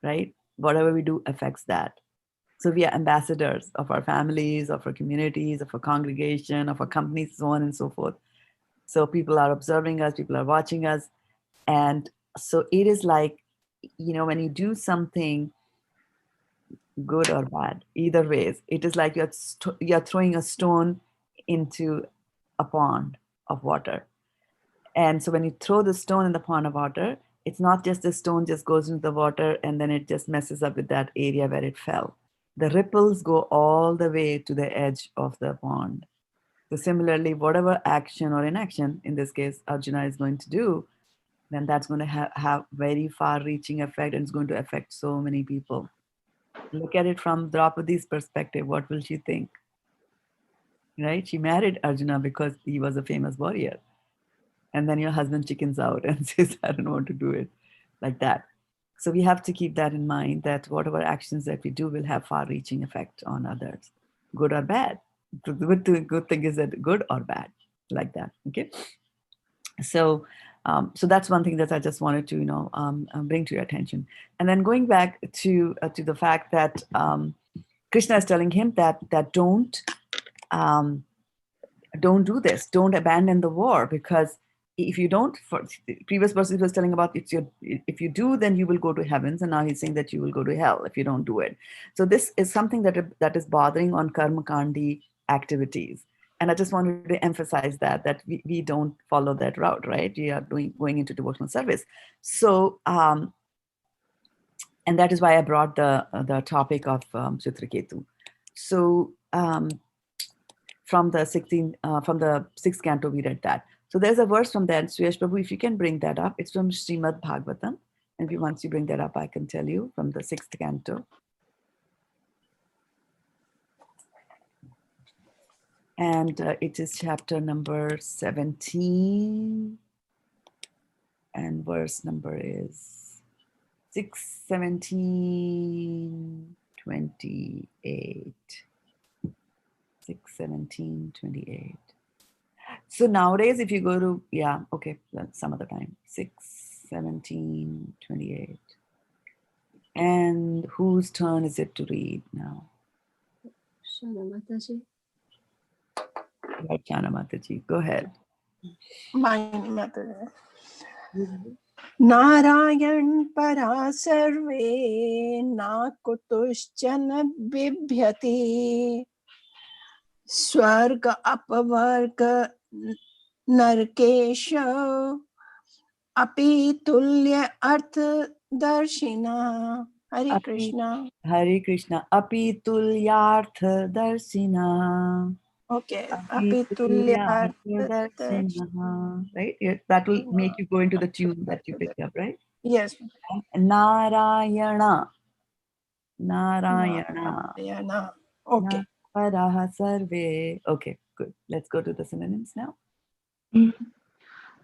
right? Whatever we do affects that. So we are ambassadors of our families, of our communities, of our congregation, of our companies, so on and so forth. So people are observing us, people are watching us. And so it is like, when you do something good or bad, either ways, it is like you're throwing a stone into a pond of water. And so when you throw the stone in the pond of water, it's not just the stone just goes into the water and then it just messes up with that area where it fell. The ripples go all the way to the edge of the pond. So similarly, whatever action or inaction, in this case, Arjuna is going to do, then that's going to have very far-reaching effect, and it's going to affect so many people. Look at it from Draupadi's perspective. What will she think? Right? She married Arjuna because he was a famous warrior. And then your husband chickens out and says, I don't want to do it, like that. So we have to keep that in mind, that whatever actions that we do will have far-reaching effect on others, good or bad. The good thing is that good or bad, like that. Okay. So that's one thing that I just wanted to bring to your attention. And then going back to the fact that Krishna is telling him that don't do this, don't abandon the war, because if you don't, for the previous person was telling about if you do, then you will go to heavens, and now he's saying that you will go to hell if you don't do it. So this is something that is bothering on karma kandi activities. And I just wanted to emphasize that we don't follow that route, right? We are going into devotional service. So, and that is why I brought the topic of Chitraketu. So from the 6th canto, we read that. So there's a verse from that. Suyash Prabhu, if you can bring that up, it's from Srimad Bhagavatam. And once you bring that up, I can tell you from the 6th canto. And it is chapter number 17. And verse number is 6:17:28. 6:17:28. So nowadays, if you go to, some other time, 6:17:28. And whose turn is it to read now? Shana Mataji. Right, Shana Mataji, go ahead. Mine Mataji. Narayan परा सर्वे ना कुतुश्चन बिभ्यति स्वर्ग अपवर्ग नरकेश अपि तुल्य अर्थ दर्शिना. Hare Krishna. Hare Krishna. Api tulyarth darsina. Okay. Api tulyarth darsina. Right? That will make you go into the tune that you picked up, right? Yes. Narayana. Okay. Paraha sarve. Okay, good. Let's go to the synonyms now.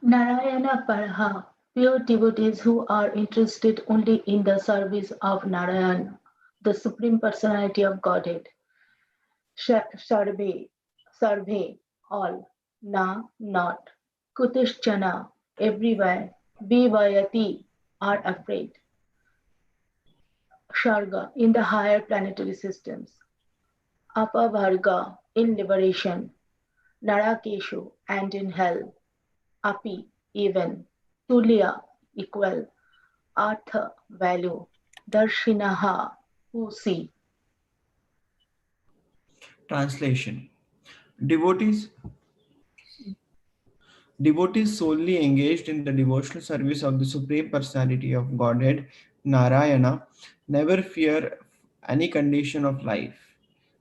Narayana Paraha, pure devotees who are interested only in the service of Narayana, the Supreme Personality of Godhead. Sarve, all. Na, not. Kutushchana, everywhere. Vivayati, are afraid. Sharga, in the higher planetary systems. Apavarga, in liberation. Narakeshu, and in hell, Api, even, Tulya, equal, Artha, value, Darshinaha, who see. Translation. Devotees Devotees solely engaged in the devotional service of the Supreme Personality of Godhead, Narayana, never fear any condition of life.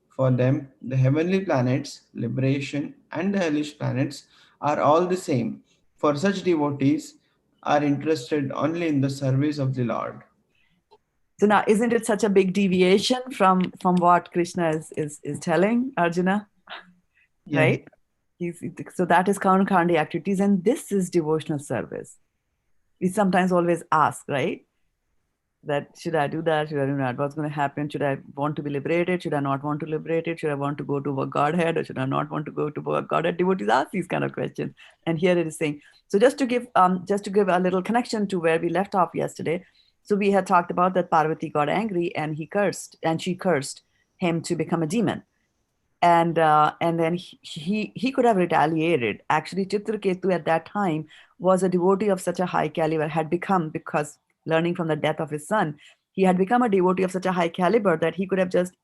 For them, the heavenly planets, liberation, and the hellish planets are all the same. For such devotees are interested only in the service of the Lord. So now, isn't it such a big deviation from what Krishna is telling Arjuna, Yes. right? So that is karma-khandi activities, and this is devotional service. We sometimes always ask, right? That should I do that? Should I do that? What's going to happen? Should I want to be liberated? Should I not want to liberate it? Should I want to go to a Godhead, or should I not want to go to a Godhead? Devotees ask these kind of questions, and here it is saying. So just to give a little connection to where we left off yesterday. So we had talked about that Parvati got angry and she cursed him to become a demon. And then he could have retaliated. Actually, Chitraketu at that time was a devotee of such a high caliber, had become, because learning from the death of his son, he had become a devotee of such a high caliber that he could have just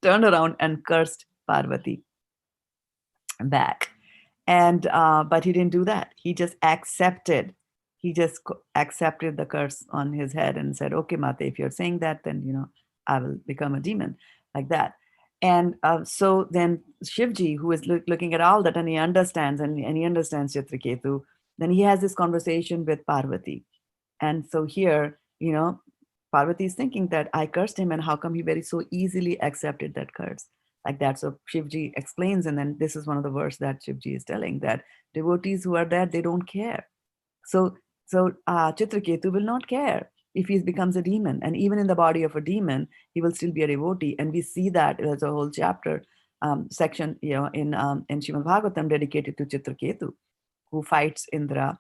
turned around and cursed Parvati back. And but he didn't do that. He just accepted. He just accepted the curse on his head and said, "Okay, Mate, if you're saying that, then I will become a demon," like that. And so then Shivji, who is looking at all that, and he understands Chitraketu, then he has this conversation with Parvati. And so here, Parvati is thinking that I cursed him, and how come he very so easily accepted that curse? Like that. So Shivji explains, and then this is one of the verse that Shivji is telling, that devotees who are there, they don't care. So Chitraketu will not care if he becomes a demon, and even in the body of a demon, he will still be a devotee. And we see that there's a whole chapter section, in Srimad Bhagavatam dedicated to Chitraketu, who fights Indra,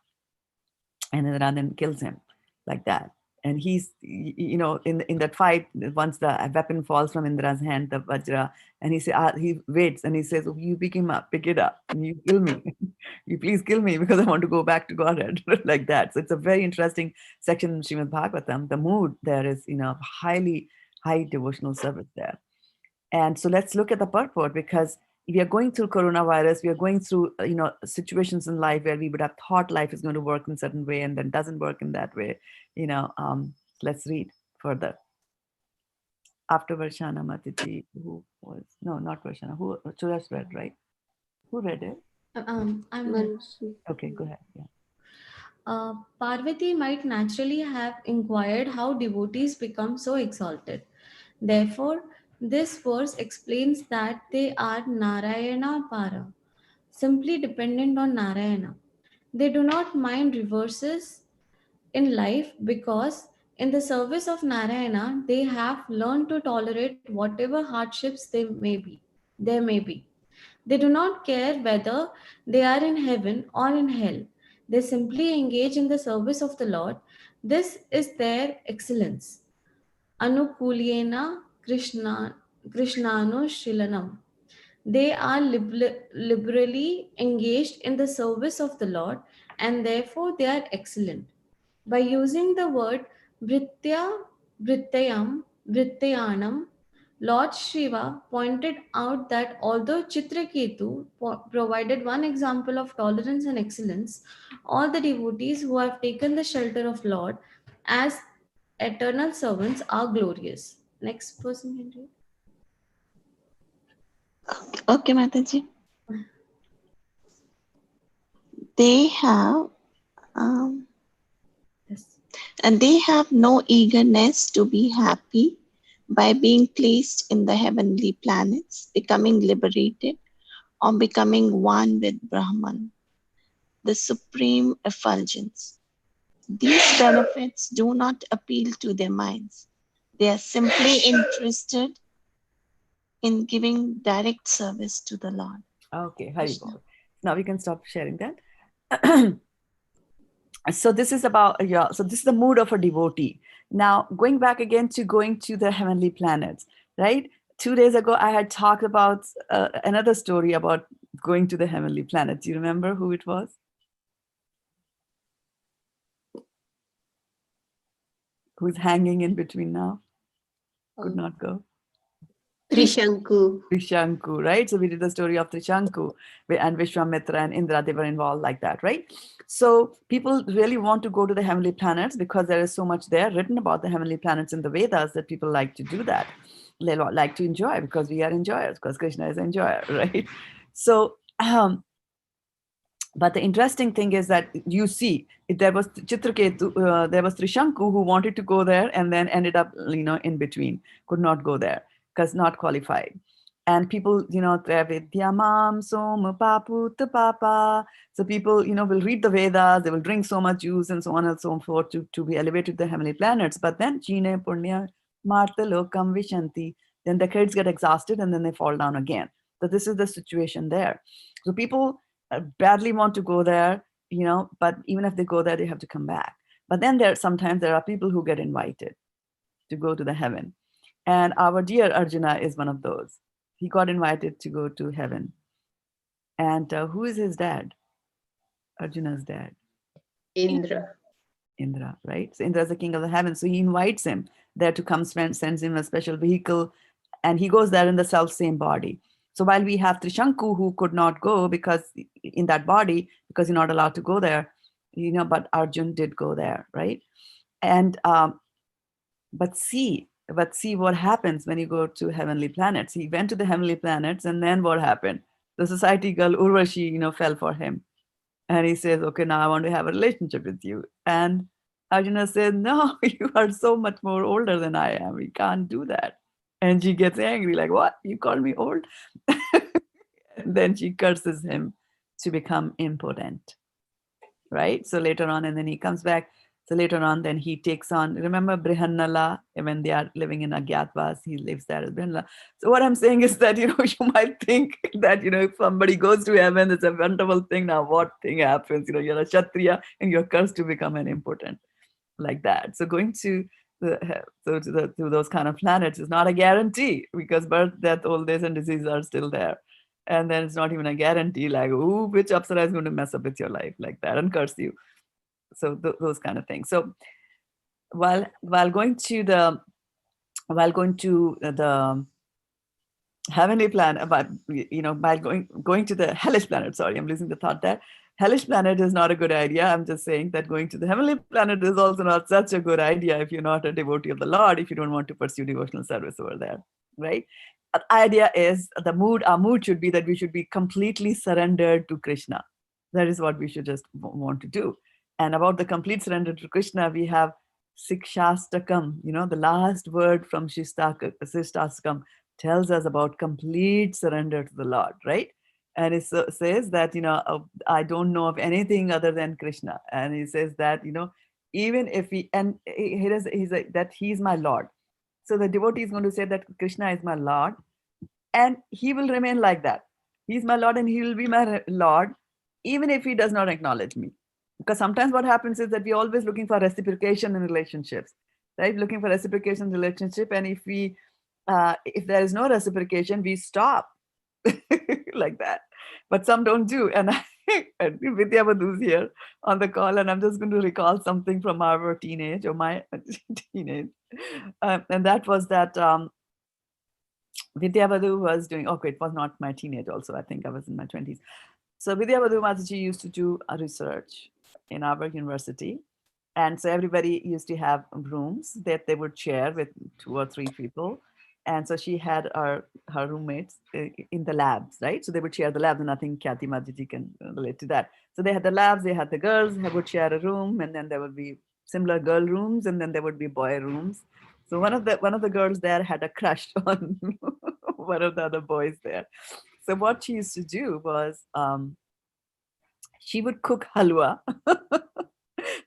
and Indra then kills him, like that. And he's, in that fight, once the weapon falls from Indra's hand, the Vajra, and he waits and he says, "Oh, you pick him up, pick it up, and you kill me. You please kill me because I want to go back to Godhead," like that. So it's a very interesting section in Srimad Bhagavatam. The mood there is, high devotional service there. And so let's look at the purport, because we are going through coronavirus, we are going through, situations in life where we would have thought life is going to work in a certain way and then doesn't work in that way. Let's read further. After Varshana Mataji, not Varshana, who Suresh read, right? Who read it? I'm Okay, go ahead. Yeah. Parvati might naturally have inquired how devotees become so exalted. Therefore, this verse explains that they are Narayana Para, simply dependent on Narayana. They do not mind reverses in life because, in the service of Narayana, they have learned to tolerate whatever hardships there may be. They do not care whether they are in heaven or in hell. They simply engage in the service of the Lord. This is their excellence. Anukulyena Krishnano Shilanam. They are liberally engaged in the service of the Lord, and therefore they are excellent. By using the word Vritya, Vrittayam, Vrityayanam, Lord Shiva pointed out that although Chitraketu provided one example of tolerance and excellence, all the devotees who have taken the shelter of Lord as eternal servants are glorious. Next person can read. Okay, Mataji. They have Yes. and they have no eagerness to be happy by being placed in the heavenly planets, becoming liberated, or becoming one with Brahman, the supreme effulgence. These benefits do not appeal to their minds. They are simply interested in giving direct service to the Lord. Okay, Haribol. Now we can stop sharing that. So this is about, so this is the mood of a devotee. Now, going back again to the heavenly planets, right? 2 days ago, I had talked about another story about going to the heavenly planet. Do you remember who it was? Who's hanging in between now? Could not go. Trishanku. Trishanku, right? So we did the story of Trishanku and Vishwamitra and Indra, they were involved like that, right? So people really want to go to the heavenly planets because there is so much there written about the heavenly planets in the Vedas that people like to do that. They like to enjoy because we are enjoyers, because Krishna is an enjoyer, right? So, but the interesting thing is that you see, there was Chitraketu, there was Trishanku who wanted to go there and then ended up, in between, could not go there because not qualified. And people, Travidyamam Som Paput Papa. So people, will read the Vedas, they will drink so much juice and so on and so forth to be elevated to the heavenly planets. But then Chine Punya Marta Lokam Vishanti, then the kids get exhausted and then they fall down again. So this is the situation there. So people badly want to go there, but even if they go there, they have to come back. But then sometimes there are people who get invited to go to the heaven. And our dear Arjuna is one of those. He got invited to go to heaven. And who is his dad? Arjuna's dad. Indra. Indra, right? So Indra is the king of the heavens. So he invites him there to come, sends him a special vehicle, and he goes there in the self-same body. So while we have Trishanku who could not go because in that body, because you're not allowed to go there, but Arjun did go there, right? And but see what happens when you go to heavenly planets. He went to the heavenly planets, and then what happened? The society girl Urvashi, fell for him. And he says, okay, now I want to have a relationship with you. And Arjuna says, no, you are so much more older than I am. We can't do that. And she gets angry, like, what? You call me old? And then she curses him to become impotent, right? So later on, and then he comes back. So later on, then he takes on, remember Brihannala, when they are living in Agyatwas, he lives there as Brihannala. So what I'm saying is that, you might think that, if somebody goes to heaven, it's a wonderful thing. Now what thing happens? You're a Kshatriya and you're cursed to become an impotent, like that. So going to those kind of planets is not a guarantee, because birth, death, old age and disease are still there. And then it's not even a guarantee, like, ooh, which apsara is going to mess up with your life like that and curse you. So those kind of things. So while going to the heavenly planet, but by going to the hellish planet, sorry, I'm losing the thought there. Hellish planet is not a good idea. I'm just saying that going to the heavenly planet is also not such a good idea if you're not a devotee of the Lord, if you don't want to pursue devotional service over there, right? The idea is our mood should be that we should be completely surrendered to Krishna. That is what we should just want to do. And about the complete surrender to Krishna, we have Sikshastakam, the last word from Shishtastakam tells us about complete surrender to the Lord, right? And it says that, I don't know of anything other than Krishna. And he says that, even if that he's my Lord. So the devotee is going to say that Krishna is my Lord, and he will remain like that. He's my Lord and he will be my Lord, even if he does not acknowledge me. Because sometimes what happens is that we're always looking for reciprocation in relationships, right? Looking for reciprocation in relationship. And if there is no reciprocation, we stop like that. But some don't do. And Vidya Badhu's here on the call, and I'm just going to recall something from our teenage, or my teenage. And that was that Vidya Badhu was doing, okay, it was not my teenage also. I think I was in my 20s. So Vidya Badhu Mataji used to do a research in our university. And so everybody used to have rooms that they would share with 2 or 3 people. And so she had her roommates in the labs, right? So they would share the labs, and I think Khyati Mataji can relate to that. So they had the labs, they had the girls who would share a room, and then there would be similar girl rooms, and then there would be boy rooms. So one of the girls there had a crush on one of the other boys there. So what she used to do was she would cook halwa.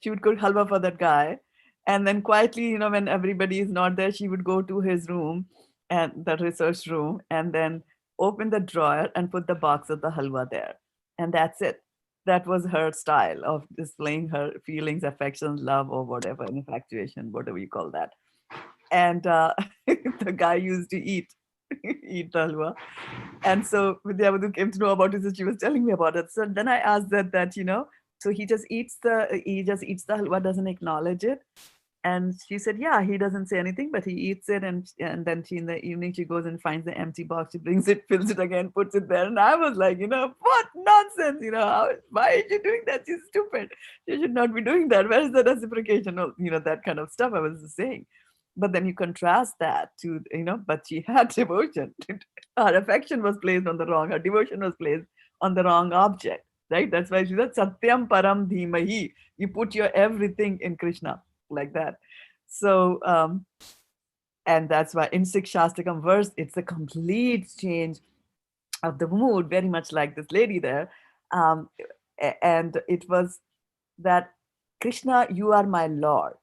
She would cook halwa for that guy. And then quietly, when everybody is not there, she would go to his room, and the research room, and then open the drawer and put the box of the halwa there. And that's it. That was her style of displaying her feelings, affection, love, or whatever, infatuation, whatever you call that. And the guy used to eat the halwa. And so Vidyavadhu came to know about it, so she was telling me about it. So then I asked that so he just eats the halwa, doesn't acknowledge it. And she said, yeah, he doesn't say anything, but he eats it. And then in the evening, she goes and finds the empty box. She brings it, fills it again, puts it there. And I was like, what nonsense, why is she doing that? She's stupid. She should not be doing that. Where is the reciprocation of, that kind of stuff I was saying. But then you contrast that to, but she had devotion. Her affection was placed on the wrong, her devotion was placed on the wrong object, right? That's why she said, Satyam Param Dhimahi. You put your everything in Krishna, like that. So, and that's why in Shastakam verse, it's a complete change of the mood, very much like this lady there. And it was that, Krishna, you are my Lord.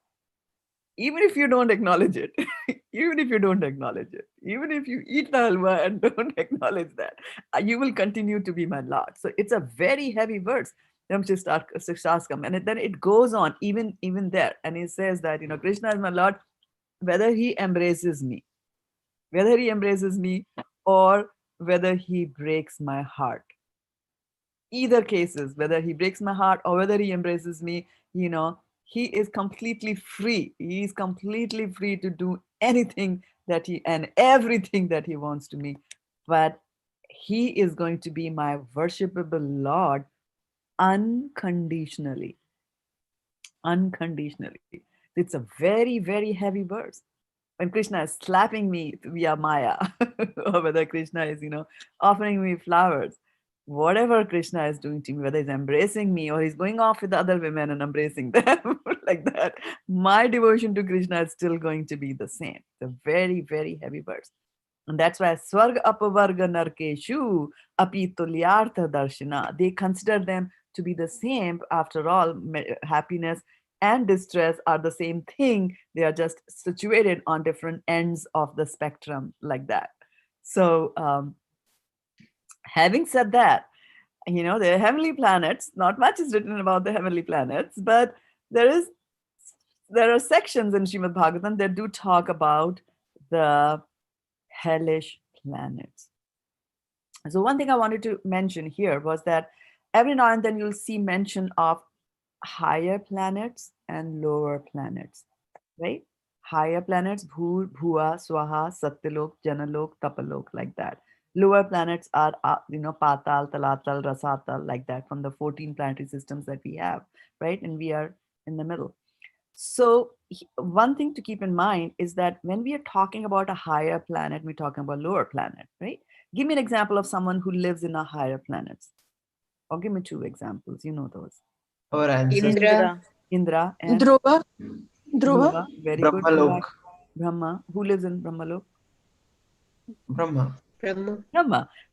Even if you don't acknowledge it, even if you don't acknowledge it, even if you eat the halwa and don't acknowledge that, you will continue to be my Lord. So it's a very heavy verse. And then it goes on even there. And he says that, Krishna is my Lord, whether he embraces me or whether he breaks my heart. Either cases, whether he breaks my heart or whether he embraces me, he is completely free. He is completely free to do anything and everything that he wants to me. But he is going to be my worshipable Lord unconditionally. Unconditionally. It's a very, very heavy verse. When Krishna is slapping me via Maya, or whether Krishna is, offering me flowers, whatever Krishna is doing to me, whether he's embracing me or he's going off with the other women and embracing them like that, my devotion to Krishna is still going to be the same. It's a very, very heavy verse. And that's why Swarga Apavarga Narkeshu Api Tulyartha Darshana, they consider them to be the same. After all, happiness and distress are the same thing. They are just situated on different ends of the spectrum, like that. So having said that, the heavenly planets, not much is written about the heavenly planets, but there are sections in Srimad Bhagavatam that do talk about the hellish planets. So one thing I wanted to mention here was that every now and then you'll see mention of higher planets and lower planets, right? Higher planets, Bhur, Bhua, Swaha, Satyalok, Janalok, Tapalok, like that. Lower planets are, Patal, Talatal, Rasatal, like that, from the 14 planetary systems that we have, right? And we are in the middle. So one thing to keep in mind is that when we are talking about a higher planet, we're talking about lower planet, right? Give me an example of someone who lives in a higher planet. Or give me 2 examples. You know those. Our ancestors. Indra and Dhruva. Dhruva. Very good. Brahmalok. Brahma. Who lives in Brahmalok? Brahma.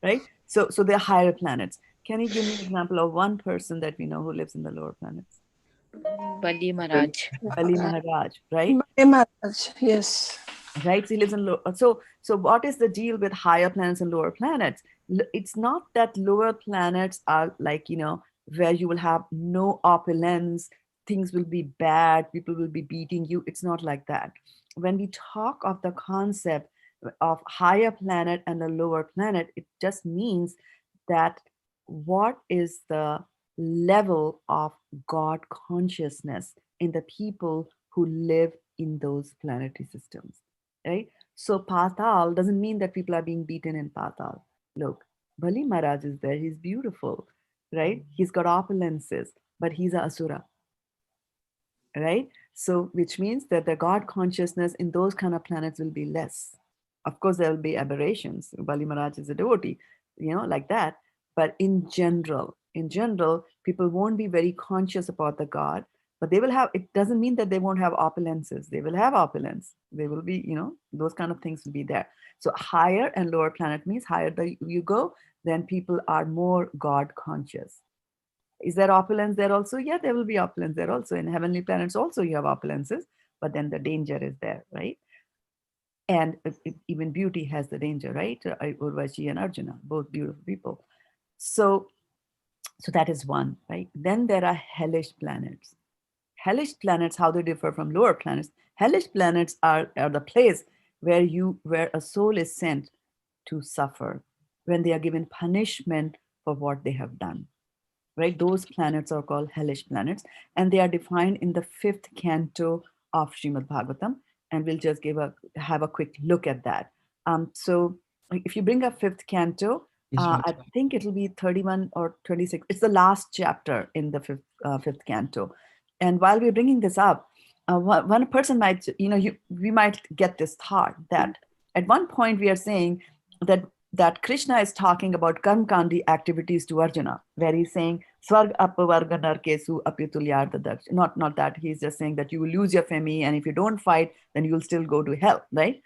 Right? So they're higher planets. Can you give me an example of one person that we know who lives in the lower planets? Bali Maharaj. Bali Maharaj, right? Bali Maharaj, yes. Right, so he lives in low. So what is the deal with higher planets and lower planets? It's not that lower planets are like, where you will have no opulence, things will be bad, people will be beating you. It's not like that. When we talk of the concept of higher planet and a lower planet, it just means that what is the level of God consciousness in the people who live in those planetary systems, right? So Patal doesn't mean that people are being beaten in Patal. Look, Bali Maharaj is there, he's beautiful, right? He's got opulences, but he's a Asura, right? So which means that the God consciousness in those kind of planets will be less. Of course, there will be aberrations. Bali Maharaj is a devotee, like that. But in general, people won't be very conscious about the God, but they will have, it doesn't mean that they won't have opulences. They will have opulence. They will be, those kind of things will be there. So higher and lower planet means higher you go, then people are more God conscious. Is there opulence there also? Yeah, there will be opulence there also. In heavenly planets also you have opulences, but then the danger is there, right? And even beauty has the danger, right? Urvashi and Arjuna, both beautiful people. So that is one, right? Then there are hellish planets. Hellish planets, how they differ from lower planets. Hellish planets are the place where a soul is sent to suffer, when they are given punishment for what they have done. Right? Those planets are called hellish planets, and they are defined in the 5th canto of Srimad Bhagavatam. And we'll just have a quick look at that. So if you bring up 5th canto, I think it'll be 31 or 26. It's the last chapter in the 5th canto. And while we're bringing this up, one person might, we might get this thought that at one point we are saying that Krishna is talking about karmkandi activities to Arjuna, where he's saying Swarg apavarga narkesu apyatulyartha. Not that, he's just saying that you will lose your family, and if you don't fight, then you'll still go to hell, right?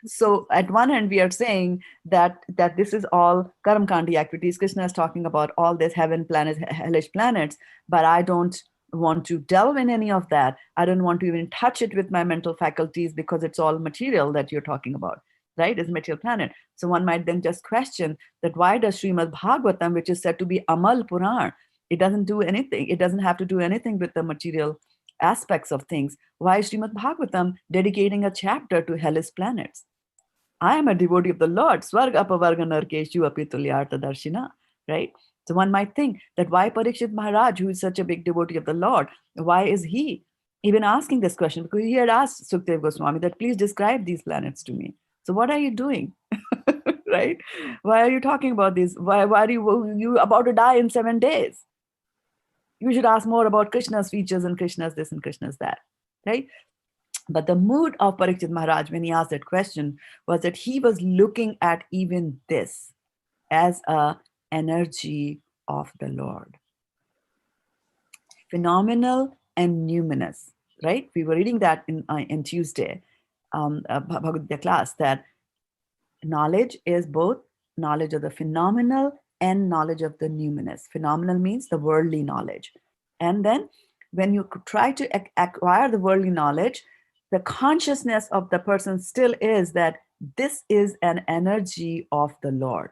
So at one hand, we are saying that this is all karmkandi activities. Krishna is talking about all this heaven planets, hellish planets, but I don't want to delve in any of that. I don't want to even touch it with my mental faculties, because it's all material that you're talking about, right? It's material planet. So one might then just question that why does Srimad Bhagavatam, which is said to be Amal Puran, it doesn't do anything. It doesn't have to do anything with the material aspects of things. Why is Srimad Bhagavatam dedicating a chapter to hellish planets? I am a devotee of the Lord. Swarg apavarga narkeshu apitulyartha darshina, right? So one might think that why Parikshit Maharaj, who is such a big devotee of the Lord, why is he even asking this question? Because he had asked Sukdev Goswami that please describe these planets to me. So what are you doing? Right? Why are you talking about this? Why are you about to die in 7 days? You should ask more about Krishna's features and Krishna's this and Krishna's that, right? But the mood of Parikshit Maharaj when he asked that question was that he was looking at even this as a energy of the Lord. Phenomenal and numinous, right? We were reading that in Tuesday, Bhagavad-gita class, that knowledge is both knowledge of the phenomenal and knowledge of the numinous. Phenomenal means the worldly knowledge. And then when you try to acquire the worldly knowledge, the consciousness of the person still is that this is an energy of the Lord.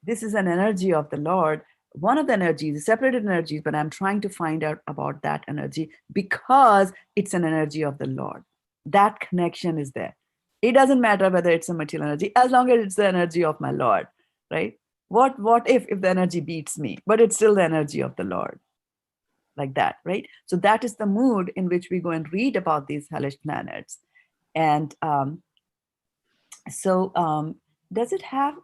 This is an energy of the Lord. One of the energies, separated energies, but I'm trying to find out about that energy because it's an energy of the Lord. That connection is there. It doesn't matter whether it's a material energy, as long as it's the energy of my Lord, right? What if the energy beats me, but it's still the energy of the Lord, like that, right? So that is the mood in which we go and read about these hellish planets. And does it have?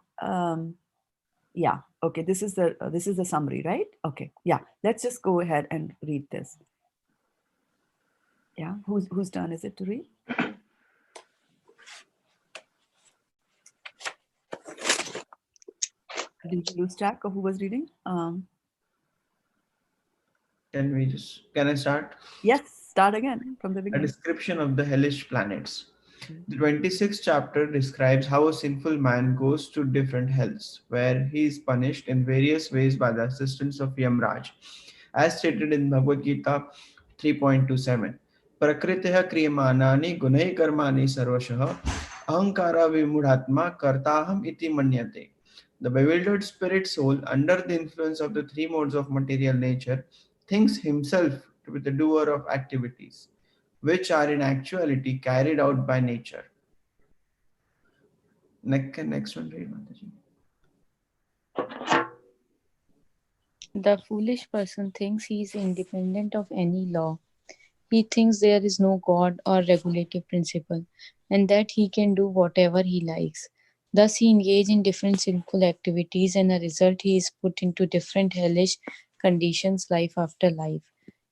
Yeah. Okay. This is the summary, right? Okay. Yeah. Let's just go ahead and read this. Yeah. Whose turn is it to read? Did you lose track of who was reading? Can I start? Yes, start again from the A beginning. description of the hellish planets. The 26th chapter describes how a sinful man goes to different hells, where he is punished in various ways by the assistance of Yamraj, as stated in Bhagavad-gita 3.27. Prakritya kriyamanani gunai karmani sarvashah ahankara vimudhatma kartaham iti manyate. The bewildered spirit soul, under the influence of the 3 modes of material nature, thinks himself to be the doer of activities, which are in actuality carried out by nature. Next one, read, Mataji. The foolish person thinks he is independent of any law. He thinks there is no God or regulative principle, and that he can do whatever he likes. Thus, he engages in different sinful activities, and as a result, he is put into different hellish conditions life after life,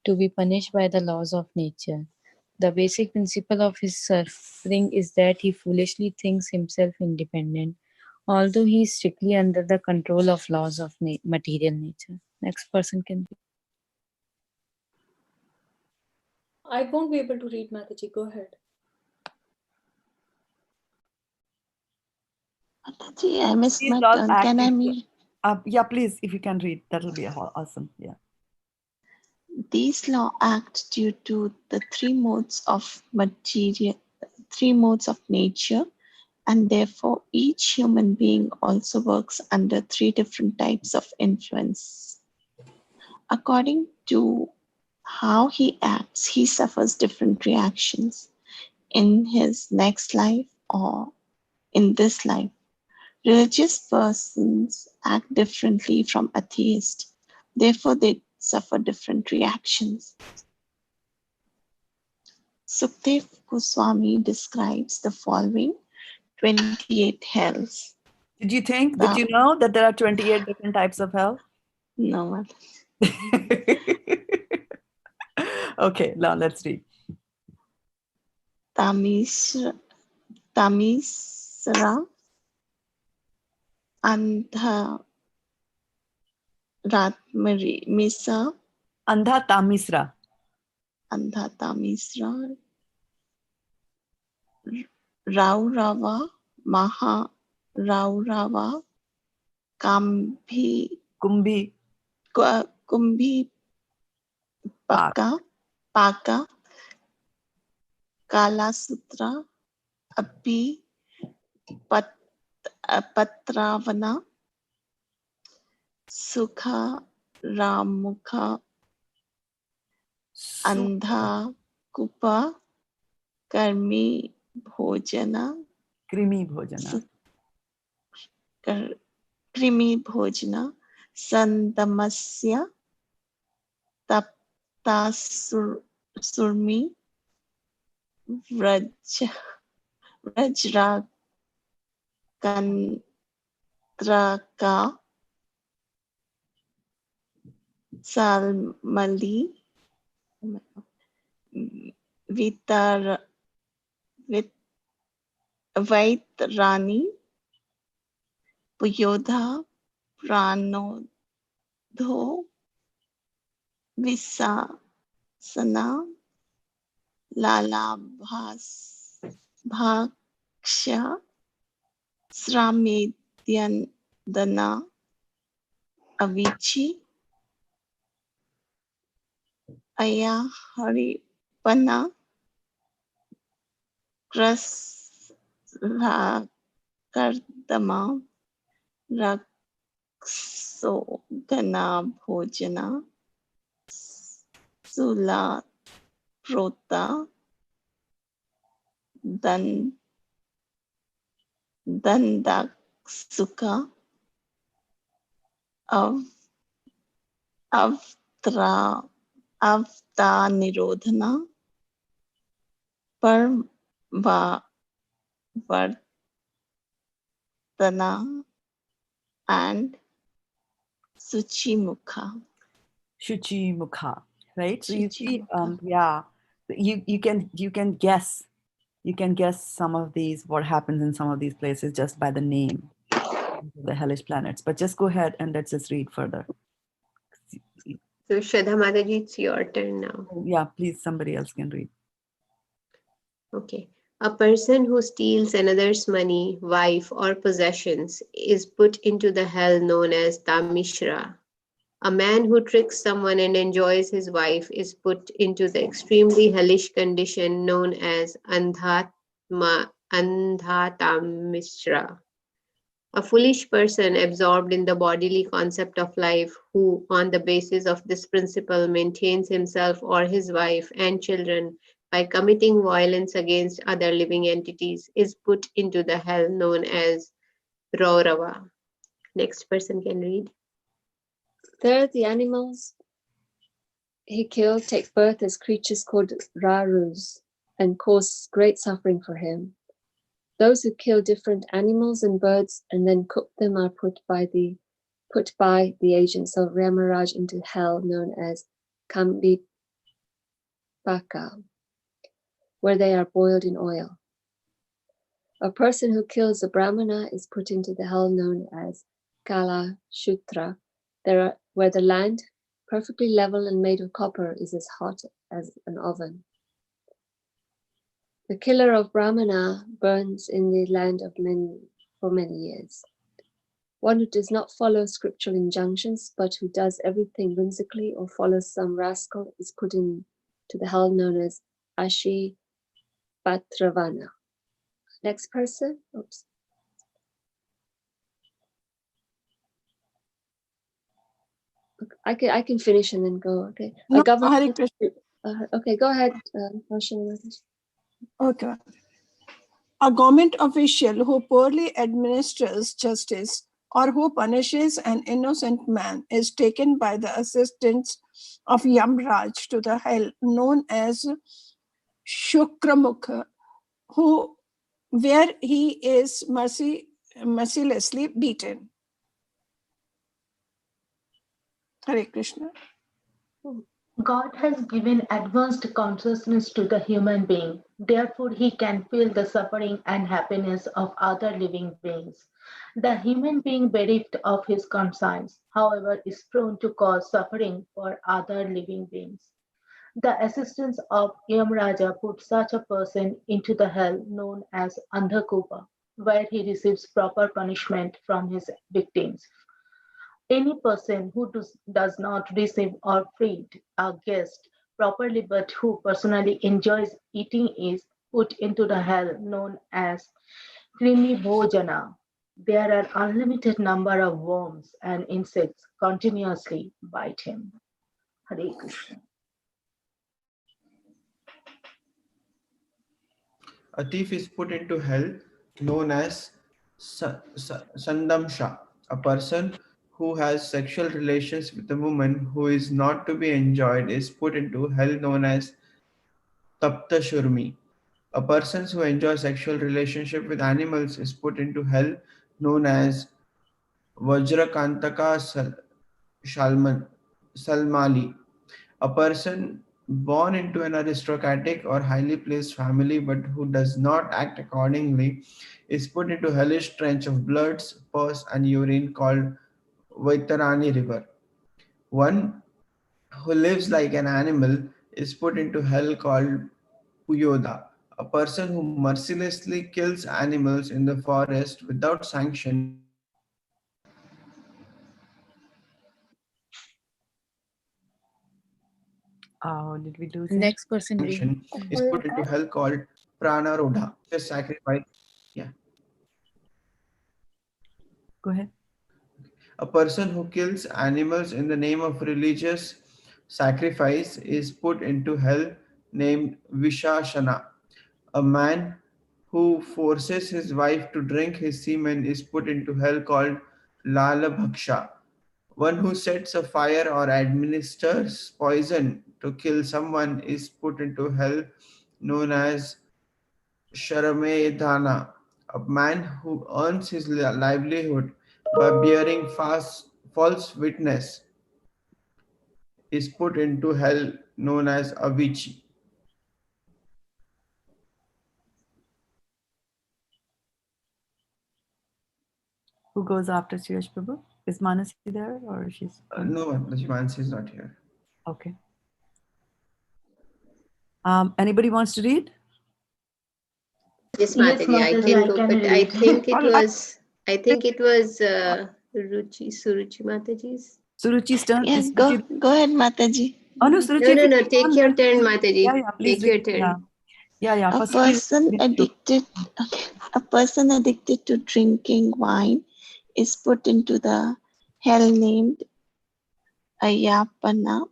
to be punished by the laws of nature. The basic principle of his suffering is that he foolishly thinks himself independent, although he is strictly under the control of laws of material nature. Next person can be. I won't be able to read, Mataji. Go ahead. Mataji, I missed These my laws turn. act Can I in- read? Yeah, please, if you can read, that'll be awesome. Yeah. These laws act due to the 3 modes of nature, and therefore each human being also works under 3 different types of influence. According to how he acts, he suffers different reactions in his next life or in this life. Religious persons act differently from atheists. Therefore, they suffer different reactions. Sukhdev Goswami describes the following 28 hells. Did you know that there are 28 different types of hell? No. Okay, now let's read. Tamisra, Andha Ratmari Misa, Andha Tamisra. Andha Tamisra, Raurava, Maha Raurava, Kumbhi, Kumbhi Paka, Kala Sutra, Api Patravana, Sukha Ramukha, Andha Kupa, Karmi Bhojana, Krimi Bhojana. Krimi Bhojana, Sandamasya, Tapta Surmi, Vrajra Kantraka, Salmali, Vaitrani, Puyodha, Pranodho, Visasana, Lalabhaksha, Sramedhyandana, Avichi, Ayaharipana, Krasrakardama, Raksogana Bhojana, Sula Prota, Dandaksuka, Avta Nirodhana, Parvartana, and Suchimukha. Shuchimukha, right? So you see, Shuchimukha. yeah, you can guess some of these, what happens in some of these places just by the name of the hellish planets. But just go ahead and let's just read further. So Shraddha Mataji, it's your turn now. Yeah, please, somebody else can read. Okay. A person who steals another's money, wife, or possessions is put into the hell known as Tamishra. A man who tricks someone and enjoys his wife is put into the extremely hellish condition known as Andhatamishra. A foolish person absorbed in the bodily concept of life, who, on the basis of this principle, maintains himself or his wife and children by committing violence against other living entities, is put into the hell known as Raurava. Next person can read. There, the animals he killed take birth as creatures called Rarus and cause great suffering for him. Those who kill different animals and birds and then cook them are put by the agents of Yamaraj into hell known as Kambipaka, where they are boiled in oil. A person who kills a Brahmana is put into the hell known as Kala Shutra, where the land, perfectly level and made of copper, is as hot as an oven. The killer of Brahmana burns in the land of men for many years. One who does not follow scriptural injunctions, but who does everything whimsically or follows some rascal, is put into the hell known as Ashi Patravana. Next person. Oops. I can finish and then go. Okay. No, A government. Hare Krishna. Okay, go ahead, Roshan. Okay. A government official who poorly administers justice or who punishes an innocent man is taken by the assistance of Yamraj to the hell known as Shukramukha, who where he is mercilessly beaten. Hare Krishna. God has given advanced consciousness to the human being. Therefore, he can feel the suffering and happiness of other living beings. The human being bereft of his conscience, however, is prone to cause suffering for other living beings. The assistance of Yamraja puts such a person into the hell known as Andhakupa, where he receives proper punishment from his victims. Any person who does not receive or feed a guest properly but who personally enjoys eating is put into the hell known as Krimi Bhojana. There are unlimited number of worms and insects continuously bite him. Hare Krishna. A thief is put into hell known as Sandamsha. A person who has sexual relations with a woman who is not to be enjoyed is put into hell known as Tapta Shurmi. A person who enjoys sexual relationship with animals is put into hell known as Vajrakantaka Salmali. A person born into an aristocratic or highly placed family but who does not act accordingly is put into hellish trench of blood, pus and urine called Vaitarani river. One who lives like an animal is put into hell called Puyoda. A person who mercilessly kills animals in the forest without sanction Did we lose him? Next person read. is put into hell called Pranarodha. Just sacrifice. Yeah. Go ahead. A person who kills animals in the name of religious sacrifice is put into hell named Vishashana. A man who forces his wife to drink his semen is put into hell called Lala Bhaksha. One who sets a fire or administers poison to kill someone is put into hell known as Sharamedhana. A man who earns his livelihood by bearing false witness is put into hell known as Avichi. Who goes after Suyash Prabhu? Is Manasi there or she's No, Mansi is not here. okay. Anybody wants to read? Yes, Yes, Mataji, I Mataji, can I go, can but read. I think it was Suruchi Mataji's. Suruchi's turn. Yes, Is go Suruchi- go ahead, Mataji. Oh no, Suruchi. No, if no, you no. keep Take on, your then- turn, Mataji. Yeah, please Take your read. turn. Yeah. A First, please person read. addicted okay. A person addicted to drinking wine is put into the hell named Ayapana.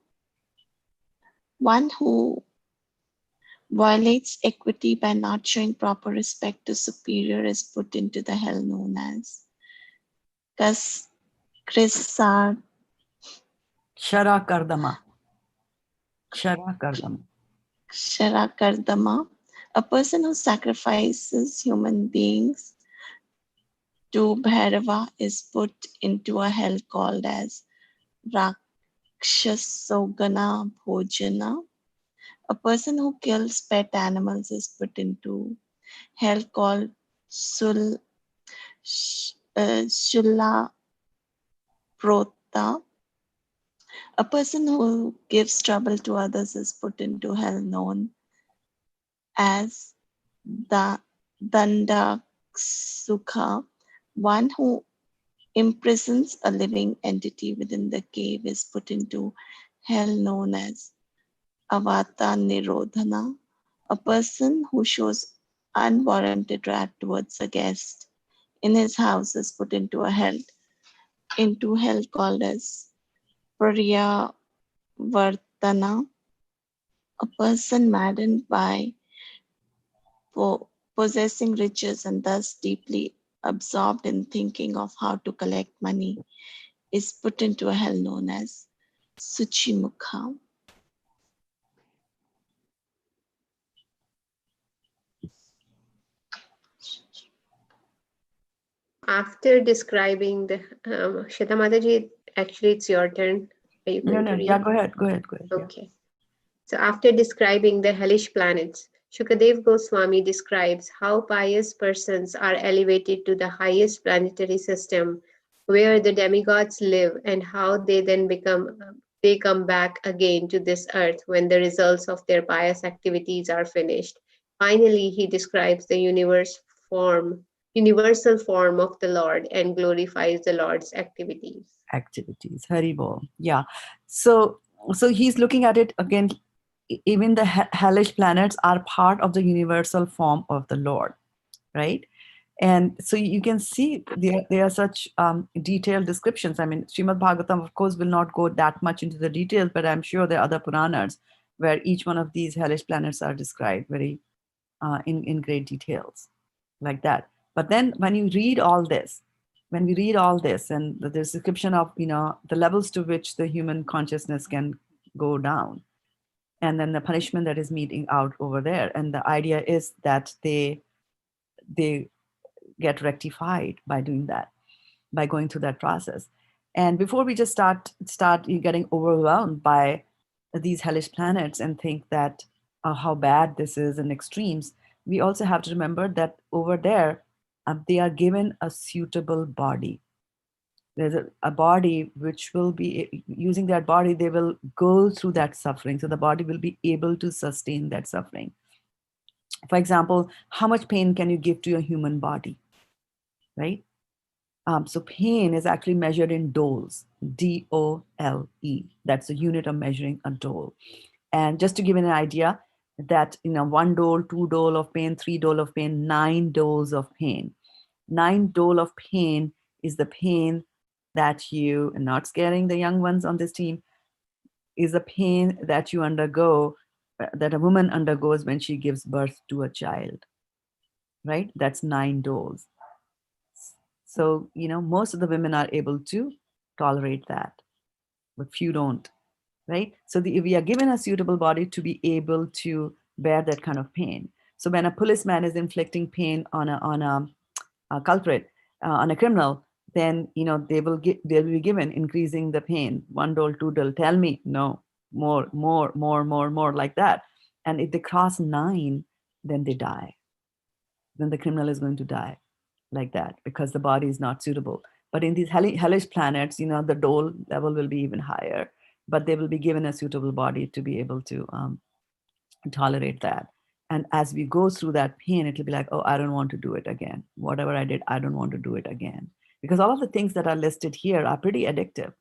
One who violates equity by not showing proper respect to superior is put into the hell known as Krisar. Shara Kardama. Shara Kardama. Sharakardama, a person who sacrifices human beings to Bhairava is put into a hell called as Rakshasogana Bhojana. A person who kills pet animals is put into hell called Shula Prota. A person who gives trouble to others is put into hell known as the Dandasukha. One who imprisons a living entity within the cave is put into hell known as Avata Nirodhana. A person who shows unwarranted wrath towards a guest in his house is put into hell called as Vartana. A person maddened by possessing riches and thus deeply absorbed in thinking of how to collect money, is put into a hell known as Suchimukha. After describing the Shweta Mataji, actually it's your turn. Are you going to read? Yeah, go ahead. Yeah. Okay. So after describing the hellish planets, Shukadev Goswami describes how pious persons are elevated to the highest planetary system where the demigods live, and how they then they come back again to this earth when the results of their pious activities are finished. Finally, he describes the universal form of the Lord and glorifies the Lord's activities. Hari Bol. Yeah. So he's looking at it again. Even the hellish planets are part of the universal form of the Lord, right? And so you can see there are such detailed descriptions. I mean, Srimad Bhagavatam, of course, will not go that much into the details, but I'm sure there are other Puranas where each one of these hellish planets are described very in great details like that. But then when you read all this, and the description of, the levels to which the human consciousness can go down, and then the punishment that is meting out over there, and the idea is that they get rectified by doing that, by going through that process. And before we just start you getting overwhelmed by these hellish planets and think that how bad this is in extremes, we also have to remember that over there they are given a suitable body. There's a body which will be, using that body, they will go through that suffering. So the body will be able to sustain that suffering. For example, how much pain can you give to your human body, right? So pain is actually measured in doles, D-O-L-E. That's the unit of measuring a dole. And just to give you an idea, that 1 dole, 2 dole of pain, 3 dole of pain, 9 doles of pain. 9 dole of pain is the pain that you, and not scaring the young ones on this team, is the pain that you undergo, that a woman undergoes when she gives birth to a child, right? That's 9 doles. So, most of the women are able to tolerate that, but few don't, right? So we are given a suitable body to be able to bear that kind of pain. So when a policeman is inflicting pain on a culprit, on a criminal, then, they will be given increasing the pain, 1 dole, 2 dole, tell me, no, more, like that. And if they cross 9, then they die. Then the criminal is going to die like that, because the body is not suitable. But in these hellish planets, the dole level will be even higher, but they will be given a suitable body to be able to tolerate that. And as we go through that pain, it'll be like, oh, I don't want to do it again. Whatever I did, I don't want to do it again. Because all of the things that are listed here are pretty addictive,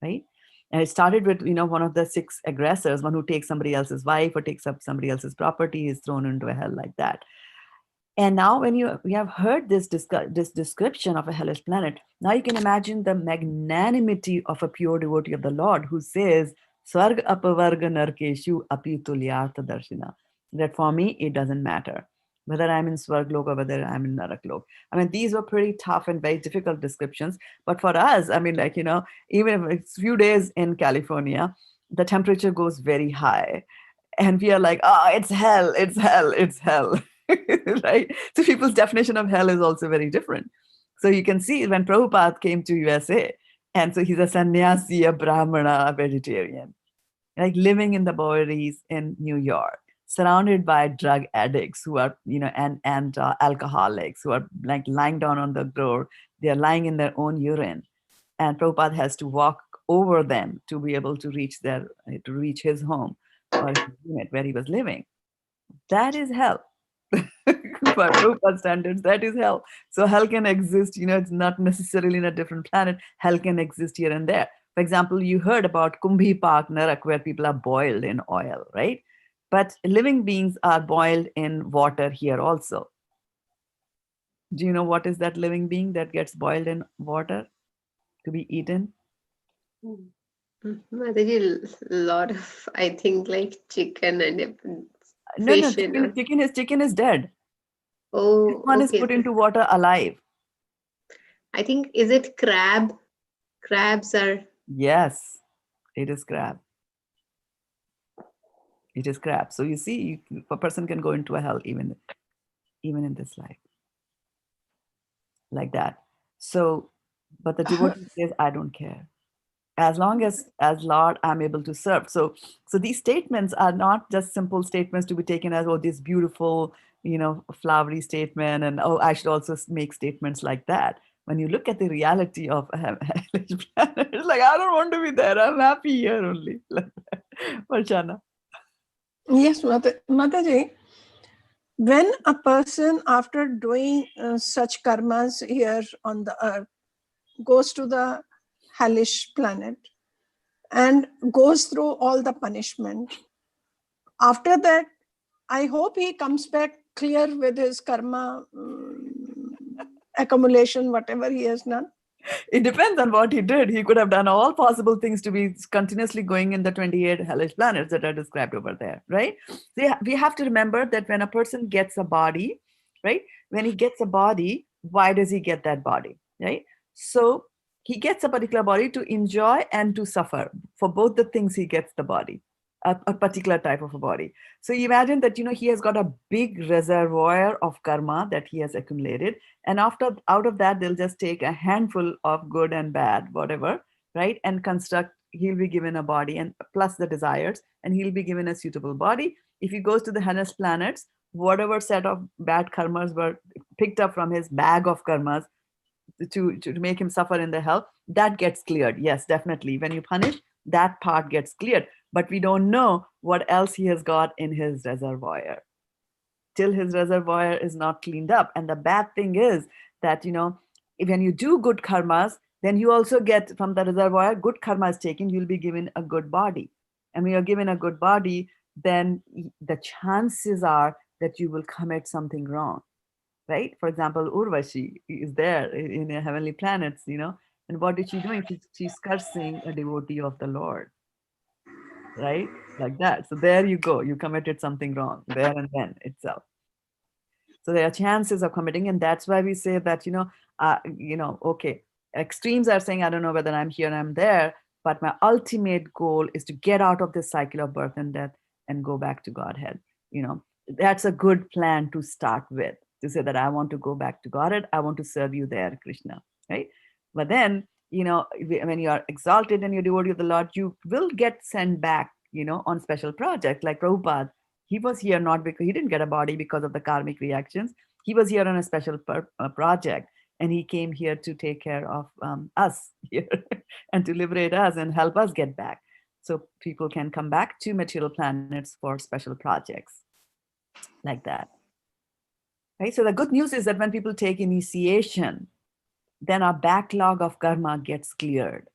right? And it started with, one of the 6 aggressors, one who takes somebody else's wife or takes up somebody else's property, is thrown into a hell like that. And now when we have heard this description of a hellish planet, now you can imagine the magnanimity of a pure devotee of the Lord who says, Swarg apavarga narkeshu api tulyartha darshina. That for me, it doesn't matter whether I'm in Swarglok or whether I'm in Naraklok. I mean, these were pretty tough and very difficult descriptions. But for us, I mean, even if it's few days in California, the temperature goes very high. And we are like, oh, it's hell, it's hell, it's hell. Right? So people's definition of hell is also very different. So you can see when Prabhupada came to USA, and so he's a sannyasi, a brahmana, a vegetarian, like living in the Boweries in New York, surrounded by drug addicts who are, and alcoholics who are like lying down on the floor. They are lying in their own urine, and Prabhupada has to walk over them to be able to reach his home or his unit where he was living. That is hell. By Prabhupada standards, that is hell. So hell can exist, it's not necessarily in a different planet. Hell can exist here and there. For example, you heard about Kumbhi Pak Narak, where people are boiled in oil, right? But living beings are boiled in water here also. Do you know what is that living being that gets boiled in water to be eaten? Mataji, a lot of, I think, like chicken and No, fish. chicken is dead. Oh, One is okay. put into water alive. I think, is it crab? Crabs are, Yes, it is crab. It is crab. So you see, a person can go into a hell even in this life, like that. So, but the devotee says, I don't care. As long as Lord, I'm able to serve. So these statements are not just simple statements to be taken as, oh, this beautiful, flowery statement, and oh, I should also make statements like that. When you look at the reality of a hellish planet, it's like, I don't want to be there. I'm happy here only. Like that. Varshana. Yes, Mataji. When a person, after doing such karmas here on the earth, goes to the hellish planet and goes through all the punishment, after that, I hope he comes back clear with his karma accumulation, whatever he has done. It depends on what he did. He could have done all possible things to be continuously going in the 28 hellish planets that are described over there, right? We have to remember that when a person gets a body, right? When he gets a body, why does he get that body, right? So he gets a particular body to enjoy and to suffer. For both the things, he gets the body, a particular type of a body. So imagine that, he has got a big reservoir of karma that he has accumulated, and out of that, they'll just take a handful of good and bad, whatever, right? And construct, he'll be given a body, and plus the desires, and he'll be given a suitable body. If he goes to the hellish planets, whatever set of bad karmas were picked up from his bag of karmas to make him suffer in the hell, that gets cleared. Yes, definitely. When you punish, that part gets cleared. But we don't know what else he has got in his reservoir till his reservoir is not cleaned up. And the bad thing is that, when you do good karmas, then you also get from the reservoir, good karma is taken, you'll be given a good body. And when you're given a good body, then the chances are that you will commit something wrong, right? For example, Urvashi is there in the heavenly planets, and what is she doing? She's cursing a devotee of the Lord, right? Like that. So there you go. You committed something wrong there and then itself. So there are chances of committing, and that's why we say that, okay, extremes are saying, I don't know whether I'm here, I'm there, but my ultimate goal is to get out of this cycle of birth and death and go back to Godhead. That's a good plan to start with, to say that I want to go back to Godhead. I want to serve you there, Krishna, right? But then, when you are exalted and you're devotee of the Lord, you will get sent back, on special projects like Prabhupada. He was here not because he didn't get a body because of the karmic reactions. He was here on a special project, and he came here to take care of us here and to liberate us and help us get back. So people can come back to material planets for special projects like that. Right? So the good news is that when people take initiation, then our backlog of karma gets cleared.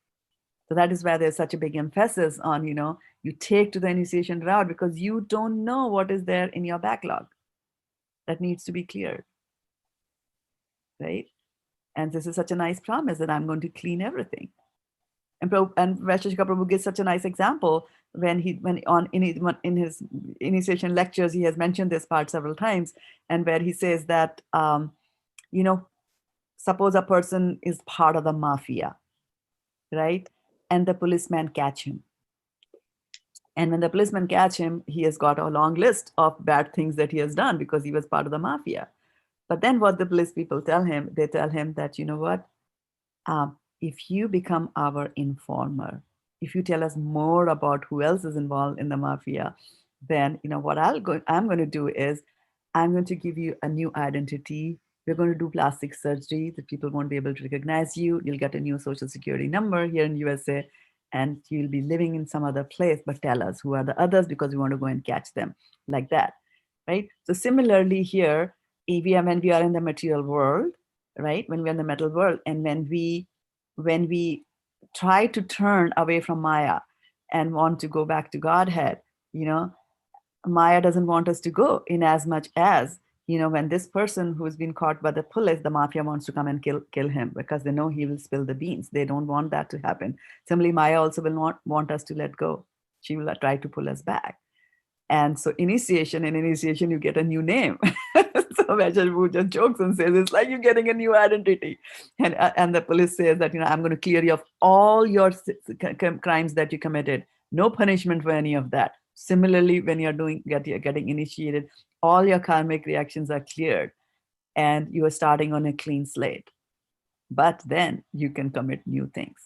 So that is why there's such a big emphasis on, you take to the initiation route, because you don't know what is there in your backlog that needs to be cleared, right? And this is such a nice promise that I'm going to clean everything. And Vaisheshika Prabhu gives such a nice example in his initiation lectures. He has mentioned this part several times, and where he says that, suppose a person is part of the mafia, right? And the policeman catch him. And when the policeman catch him, he has got a long list of bad things that he has done because he was part of the mafia. But then what the police people tell him, they tell him that, you know what, if you become our informer, if you tell us more about who else is involved in the mafia, then, what I'm going to do is I'm going to give you a new identity. We're going to do plastic surgery that people won't be able to recognize you. You'll get a new social security number here in USA, and you'll be living in some other place, but tell us who are the others, because we want to go and catch them, like that, right? So similarly here, when we are in the material world, right? When we're in the metal world, and when we try to turn away from Maya and want to go back to Godhead, Maya doesn't want us to go, in as much as, when this person who's been caught by the police, the mafia wants to come and kill him because they know he will spill the beans. They don't want that to happen. Similarly, Maya also will not want us to let go. She will try to pull us back. And so in initiation, you get a new name. So Vaishnavu just jokes and says, it's like you're getting a new identity. And the police says that, I'm going to clear you of all your crimes that you committed. No punishment for any of that. Similarly, when you're getting initiated, all your karmic reactions are cleared and you are starting on a clean slate. But then you can commit new things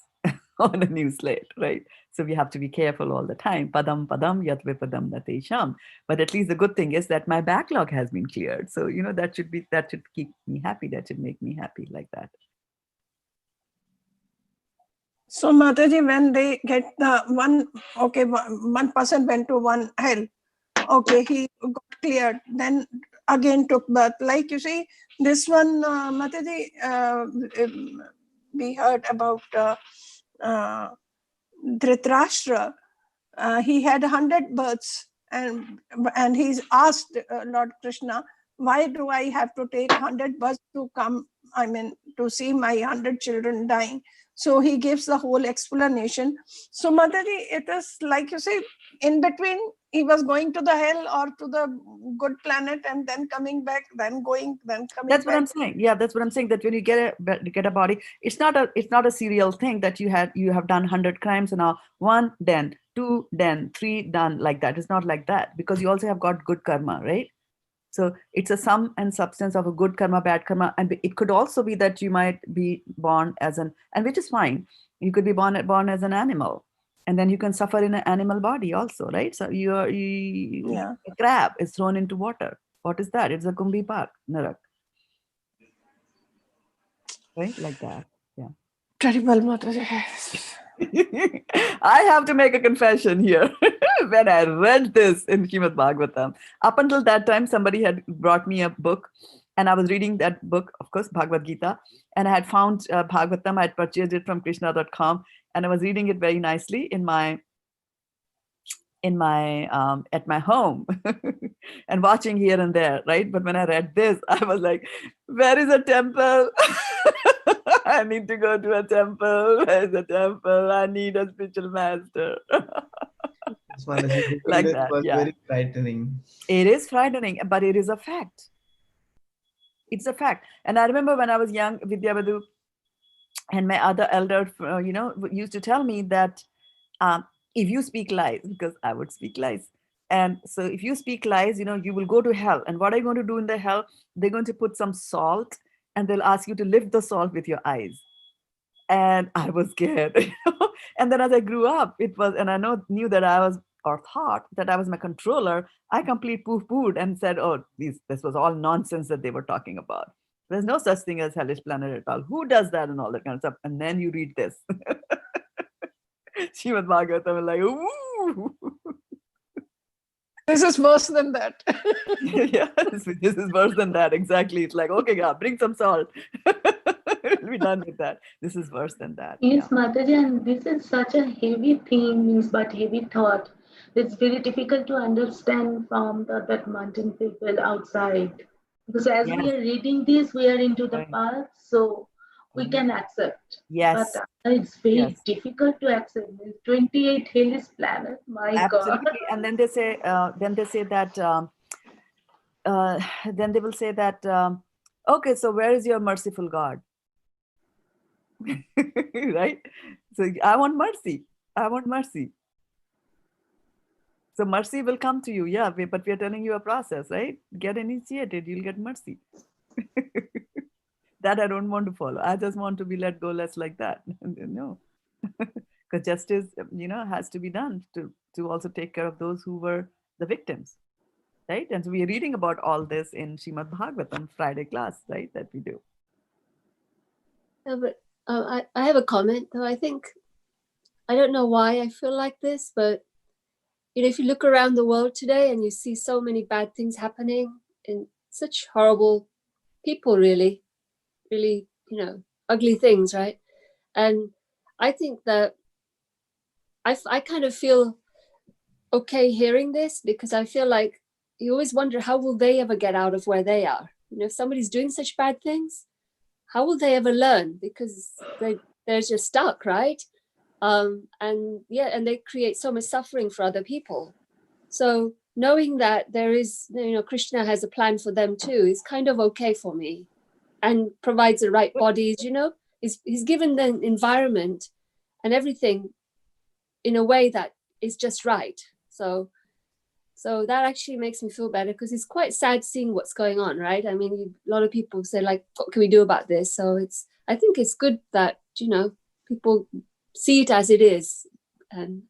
on a new slate, right? So we have to be careful all the time. Padam padam yat vipadam natesham. But at least the good thing is that my backlog has been cleared. So that should keep me happy. That should make me happy, like that. So Mataji, when they get the one person went to one hell. Okay, he got cleared. Then again took birth. Like you see, this one, Mataji, we heard about Dhritarashtra. He had 100 births, and he's asked Lord Krishna, why do I have to take 100 births to come? I mean, to see my 100 children dying. So he gives the whole explanation. So Mataji, it is like you say, in between, he was going to the hell or to the good planet and then coming back, then going, then coming That's back. what I'm saying. Yeah, that's what I'm saying. That when you get a body, it's not a serial thing that you have done 100 crimes and now 1 then 2 then 3 done, like that. It's not like that, because you also have got good karma, right? So it's a sum and substance of a good karma, bad karma. And it could also be that you might be born and which is fine. You could be born as an animal, and then you can suffer in an animal body also, right? So a crab is thrown into water. What is that? It's a Kumbi Park, Narak. Right? Like that. Yeah. Terrible, Mataji. I have to make a confession here. When I read this in Srimad Bhagavatam, up until that time, somebody had brought me a book, and I was reading that book, of course, Bhagavad-gita, and I had found Bhagavatam. I had purchased it from Krishna.com, and I was reading it very nicely at my home and watching here and there, right? But when I read this, I was like, where is a temple? I need to go to a temple. Where's a temple? I need a spiritual master. Like that. Was Yeah. very frightening. It is frightening, but it is a fact. It's a fact. And I remember when I was young, Vidyavadu and my other elder, used to tell me that if you speak lies, because I would speak lies. And so if you speak lies, you will go to hell. And what are you going to do in the hell? They're going to put some salt and they'll ask you to lift the salt with your eyes. And I was scared. And then as I grew up, and I knew that I was, or thought that I was my controller, I completely pooh-poohed and said, oh, this was all nonsense that they were talking about. There's no such thing as hellish planet at all. Who does that and all that kind of stuff? And then you read this. Srimad Bhagavatam, like, ooh. This is worse than that. Yeah, this is worse than that. Exactly. It's like, okay, yeah, bring some salt. We'll be done with that. This is worse than that. Yes, Mataji, and this is such a heavy thing, but heavy thought. It's very difficult to understand from that mountain people outside. Because as we are reading this, we are into the past, so we can accept. Yes. But it's very difficult to accept. 28 hellish planet, my Absolutely. God. And then they say that, then they will say that, okay, so where is your merciful God? Right? So I want mercy. I want mercy. So mercy will come to you. Yeah, but we are telling you a process, right? Get initiated, you'll get mercy. That I don't want to follow. I just want to be let go less like that. No. Because justice, has to be done to also take care of those who were the victims. Right? And so we are reading about all this in Srimad Bhagavatam Friday class, right? That we do. Yeah, but I have a comment, though. I don't know why I feel like this, but if you look around the world today and you see so many bad things happening and such horrible people, really, ugly things, right? And I think that I kind of feel okay hearing this, because I feel like you always wonder, how will they ever get out of where they are? If somebody's doing such bad things, how will they ever learn? Because they're just stuck, right? And they create so much suffering for other people. So knowing that there is, Krishna has a plan for them too is kind of okay for me, and provides the right bodies, he's given the environment and everything in a way that is just right. So that actually makes me feel better, because it's quite sad seeing what's going on, right? I mean, a lot of people say, like, what can we do about this? So I think it's good that, people see it as it is, and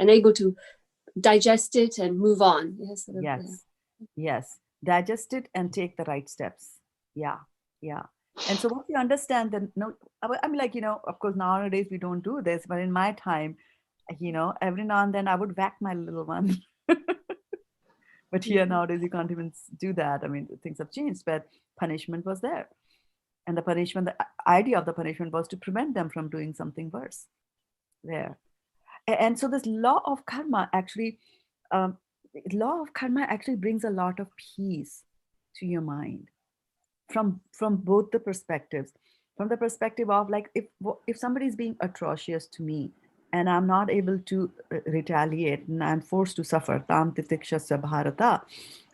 able to digest it and move on. Yes, digest it and take the right steps. Yeah. And so once you understand that, no, I mean, like, of course nowadays we don't do this, but in my time, every now and then I would whack my little one. But here nowadays you can't even do that. I mean, things have changed, but punishment was there. And the idea of the punishment was to prevent them from doing something worse there. And so this law of karma actually brings a lot of peace to your mind from both the perspectives. From the perspective of, like, if somebody is being atrocious to me and I'm not able to retaliate and I'm forced to suffer, tam titikshasya bharata,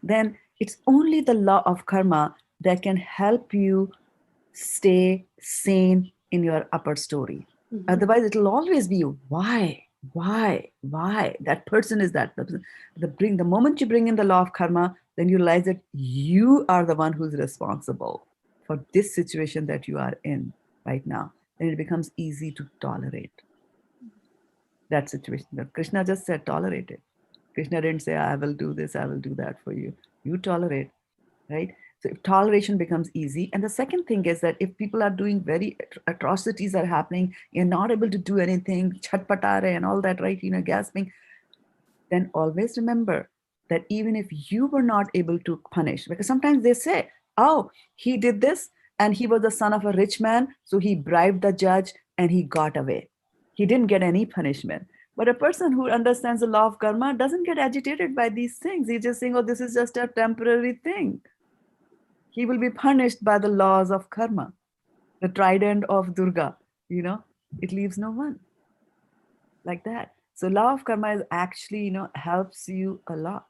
then it's only the law of karma that can help you stay sane in your upper story. Otherwise it will always be why that person is that person. The moment you bring in the law of karma, then you realize that you are the one who's responsible for this situation that you are in right now. Then it becomes easy to tolerate that situation. Krishna just said tolerate it. Krishna didn't say, I will do this, I will do that for you. You tolerate, right? So if toleration becomes easy. And the second thing is that if people are doing very atrocities are happening, you're not able to do anything, chatpatare and all that, right? Gasping, then always remember that even if you were not able to punish, because sometimes they say, oh, he did this and he was the son of a rich man, so he bribed the judge and he got away. He didn't get any punishment. But a person who understands the law of karma doesn't get agitated by these things. He's just saying, oh, this is just a temporary thing. He will be punished by the laws of karma. The trident of Durga, it leaves no one. Like that. So law of karma is actually, helps you a lot.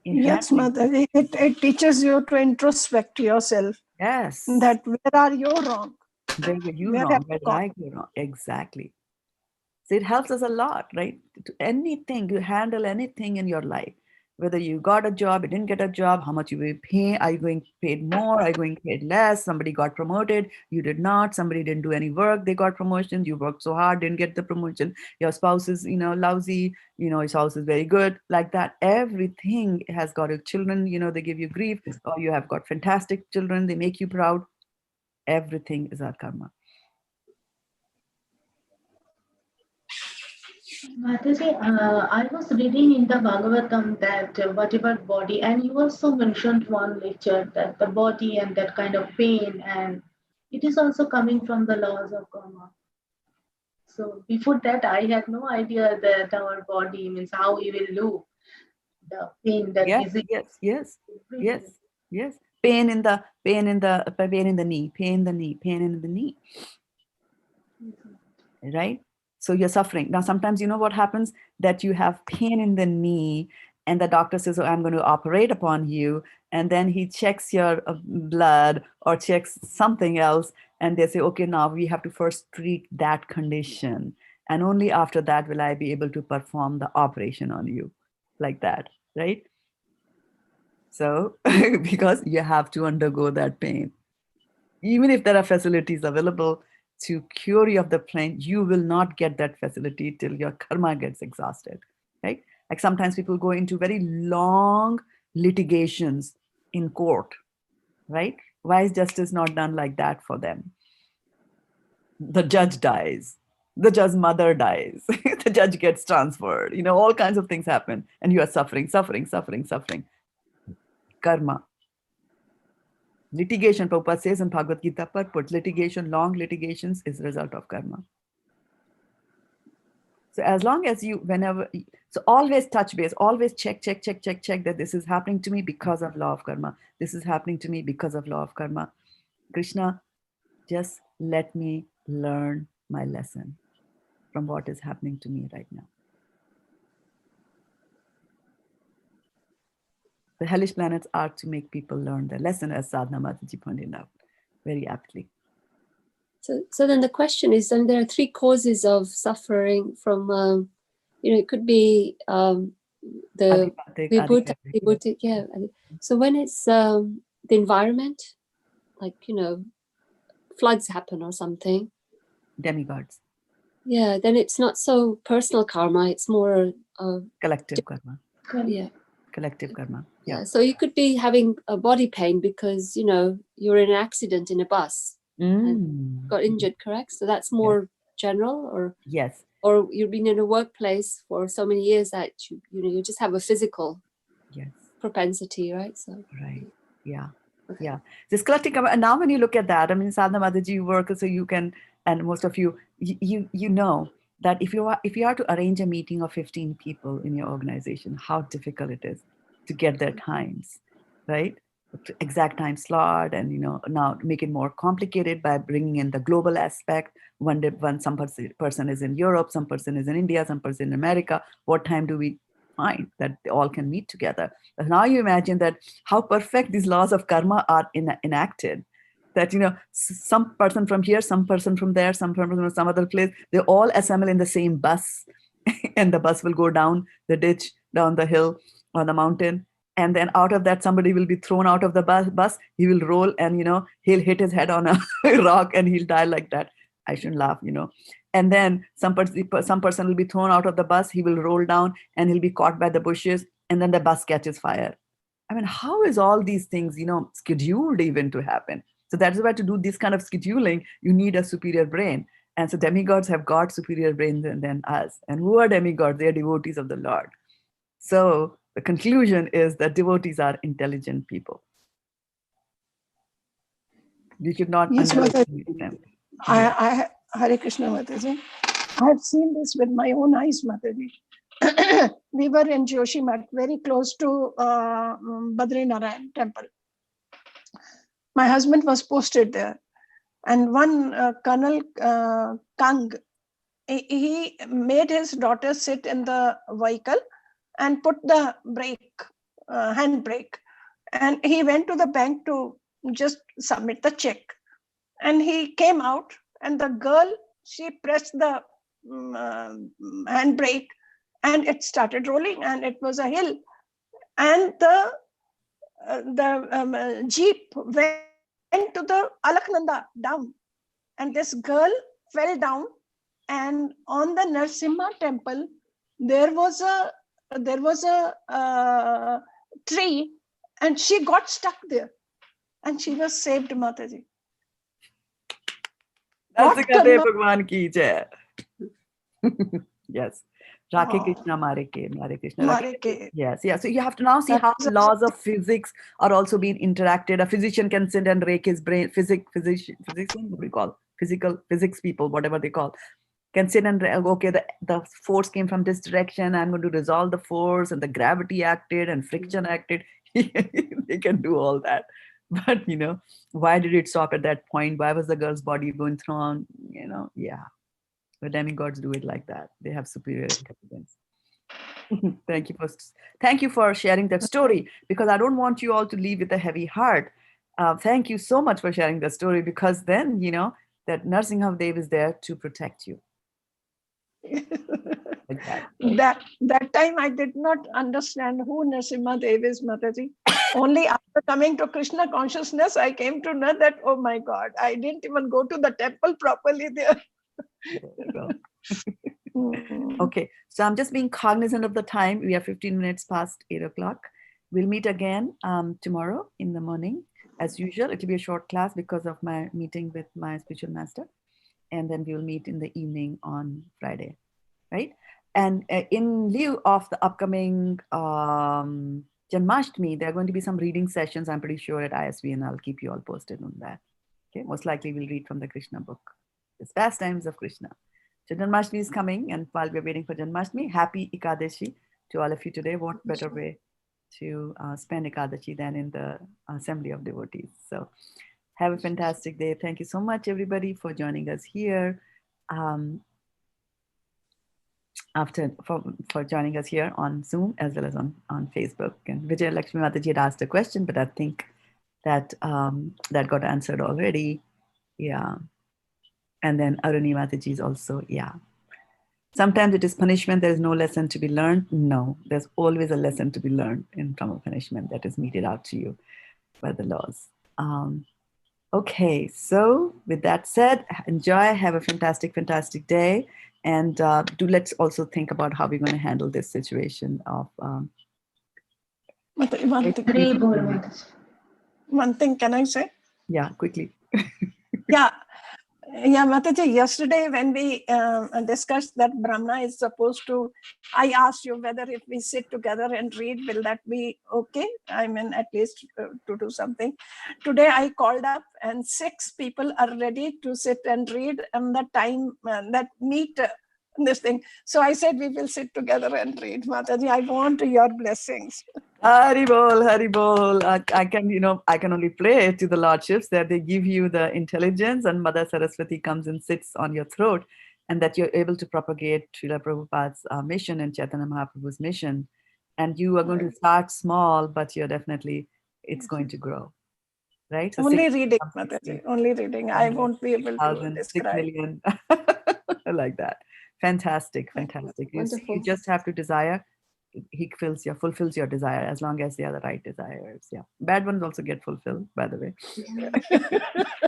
Yes, Mother. It teaches you to introspect yourself. Yes. That where are you wrong? Where were you wrong? Where did I go wrong? Exactly. So it helps us a lot, right? To anything, you handle anything in your life. Whether you got a job, you didn't get a job, how much you will pay, are you going paid more, are you going paid less, somebody got promoted, you did not, somebody didn't do any work, they got promotion, you worked so hard, didn't get the promotion, your spouse is, lousy, your spouse is very good, like that. Everything has got your children, they give you grief, or you have got fantastic children, they make you proud. Everything is our karma. Mataji, I was reading in the Bhagavatam that whatever body, and you also mentioned one lecture that the body and that kind of pain, and it is also coming from the laws of karma. So before that, I had no idea that our body means how we will look, the pain that yes. Pain in the knee, pain in the knee. Right? So you're suffering. Now, sometimes what happens, that you have pain in the knee and the doctor says, oh, I'm going to operate upon you. And then he checks your blood or checks something else. And they say, okay, now we have to first treat that condition. And only after that will I be able to perform the operation on you, like that, right? So, because you have to undergo that pain. Even if there are facilities available to cure you of the pain, you will not get that facility till your karma gets exhausted, right? Like sometimes people go into very long litigations in court, right? Why is justice not done like that for them? The judge dies, the judge's mother dies, the judge gets transferred, all kinds of things happen, and you are suffering. Karma. Litigation, Prabhupada says in Bhagavad-gita, purport, long litigations is a result of karma. So as long as so always touch base, always check that this is happening to me because of law of karma. This is happening to me because of law of karma. Krishna, just let me learn my lesson from what is happening to me right now. The hellish planets are to make people learn their lesson, as Sadhana Mataji pointed out very aptly. So then the question is, then there are three causes of suffering from, it could be the Adipathic, vibhuta, adipathic. yeah. So when it's the environment, like, floods happen or something. Demigods. Yeah, then it's not so personal karma, it's more Collective karma. yeah. Collective karma. Yeah. So you could be having a body pain because, you're in an accident in a bus and got injured, correct? So that's more general, or yes. Or you've been in a workplace for so many years that you just have a physical propensity, right? So right. Yeah. Okay. Yeah. This collective karma, and now when you look at that, I mean, Sadhana Mataji work, so you can, and most of you know that if you are to arrange a meeting of 15 people in your organization, how difficult it is to get their times, right? Exact time slot, and now make it more complicated by bringing in the global aspect. When some person is in Europe, some person is in India, some person in America, what time do we find that they all can meet together? Now you imagine that how perfect these laws of karma are enacted, that some person from here, some person from there, some person from some other place, they all assemble in the same bus and the bus will go down the ditch, down the hill or the mountain, and then out of that somebody will be thrown out of the bus. He will roll, and he'll hit his head on a rock and he'll die like that. I shouldn't laugh. And then some person will be thrown out of the bus. He will roll down and he'll be caught by the bushes, and then the bus catches fire. I mean, how is all these things scheduled even to happen? So that's why to do this kind of scheduling, you need a superior brain. And so demigods have got superior brains than us. And who are demigods? They are devotees of the Lord. So the conclusion is that devotees are intelligent people. We should not underestimate them. Hare Krishna, Mataji. I have seen this with my own eyes, Mataji. We were in Joshimath, very close to Badrinarayan temple. My husband was posted there, and one Colonel Kang, he made his daughter sit in the vehicle and put the brake, hand brake, and he went to the bank to just submit the check. And he came out, and the girl, she pressed the hand brake, and it started rolling, and it was a hill, and the jeep went to the Alaknanda down, and this girl fell down, and on the Narsimha temple there was a tree, and she got stuck there, and she was saved, Mataji. That's Bhagwan ki jai. Yes. Rakhe Krishna, Mare Krishna. Yes. So you have to now see how the laws of physics are also being interacted. A physician can sit and rake his brain. Physician, what do we call? Physics people, whatever they call, can sit and okay, the force came from this direction. I'm going to resolve the force, and the gravity acted and friction acted. They can do all that. But why did it stop at that point? Why was the girl's body going through? Yeah. The demigods do it like that. They have superior intelligence. Thank you for sharing that story, because I don't want you all to leave with a heavy heart. Thank you so much for sharing that story, because then that Narasimha-dev is there to protect you. Like that time I did not understand who Narasimha-dev is, Mataji. Only after coming to Krishna consciousness, I came to know that, oh my God, I didn't even go to the temple properly there. There you go. Okay, so I'm just being cognizant of the time. We are 15 minutes past 8 o'clock. We'll meet again tomorrow in the morning. As usual, it will be a short class because of my meeting with my spiritual master. And then we'll meet in the evening on Friday, right? And in lieu of the upcoming Janmashtami, there are going to be some reading sessions, I'm pretty sure, at ISV, and I'll keep you all posted on that. Okay, most likely we'll read from the Krishna book, The Pastimes of Krishna. So Janmashtami is coming, and while we're waiting for Janmashtami, happy Ekadashi to all of you today. What better way to spend Ekadashi than in the assembly of devotees? So have a fantastic day. Thank you so much, everybody, for joining us here. for joining us here on Zoom as well as on Facebook. And Vijay Lakshmi Mataji had asked a question, but I think that that got answered already. Yeah. And then Aruni Mataji is also, yeah. Sometimes it is punishment. There is no lesson to be learned. No, there's always a lesson to be learned from a punishment that is meted out to you by the laws. Okay, so with that said, enjoy, have a fantastic, fantastic day. And let's also think about how we're going to handle this situation of. One thing, can I say? Yeah, quickly. Yeah, Mataji, yesterday when we discussed that Brahma is supposed to, I asked you whether if we sit together and read, will that be okay? I mean, at least to do something. Today I called up and 6 people are ready to sit and read and the time that meet this thing. So I said, we will sit together and read. Mataji, I want your blessings. Hari bol, Hari bol. I can only pray to the Lordships that they give you the intelligence and Mother Saraswati comes and sits on your throat and that you're able to propagate Srila Prabhupada's mission and Chaitanya Mahaprabhu's mission. And you are going to start small, but it's going to grow. Right? So only reading, Mataji, only reading. I won't be able to describe. 6 million. I like that. Fantastic, fantastic. You just have to desire. He fulfills your desire as long as they are the right desires. Yeah, bad ones also get fulfilled, by the way.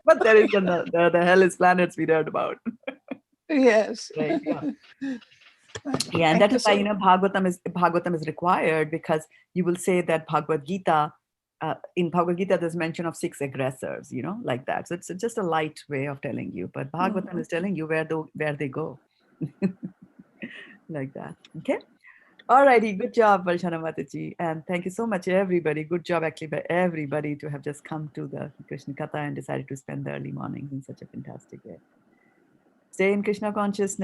But there is the hellish planets we heard about. Yes. Right. Yeah, and that is why Bhagavatam is required, because you will say that Bhagavad-gita. In Bhagavad-gita, there's mention of 6 aggressors, like that. So it's just a light way of telling you, but Bhagavatam is telling you where they go, like that. Okay. Alrighty, good job, Varshana Mataji, and thank you so much, everybody. Good job, actually, by everybody to have just come to the Krishna Katha and decided to spend the early mornings in such a fantastic way. Stay in Krishna consciousness.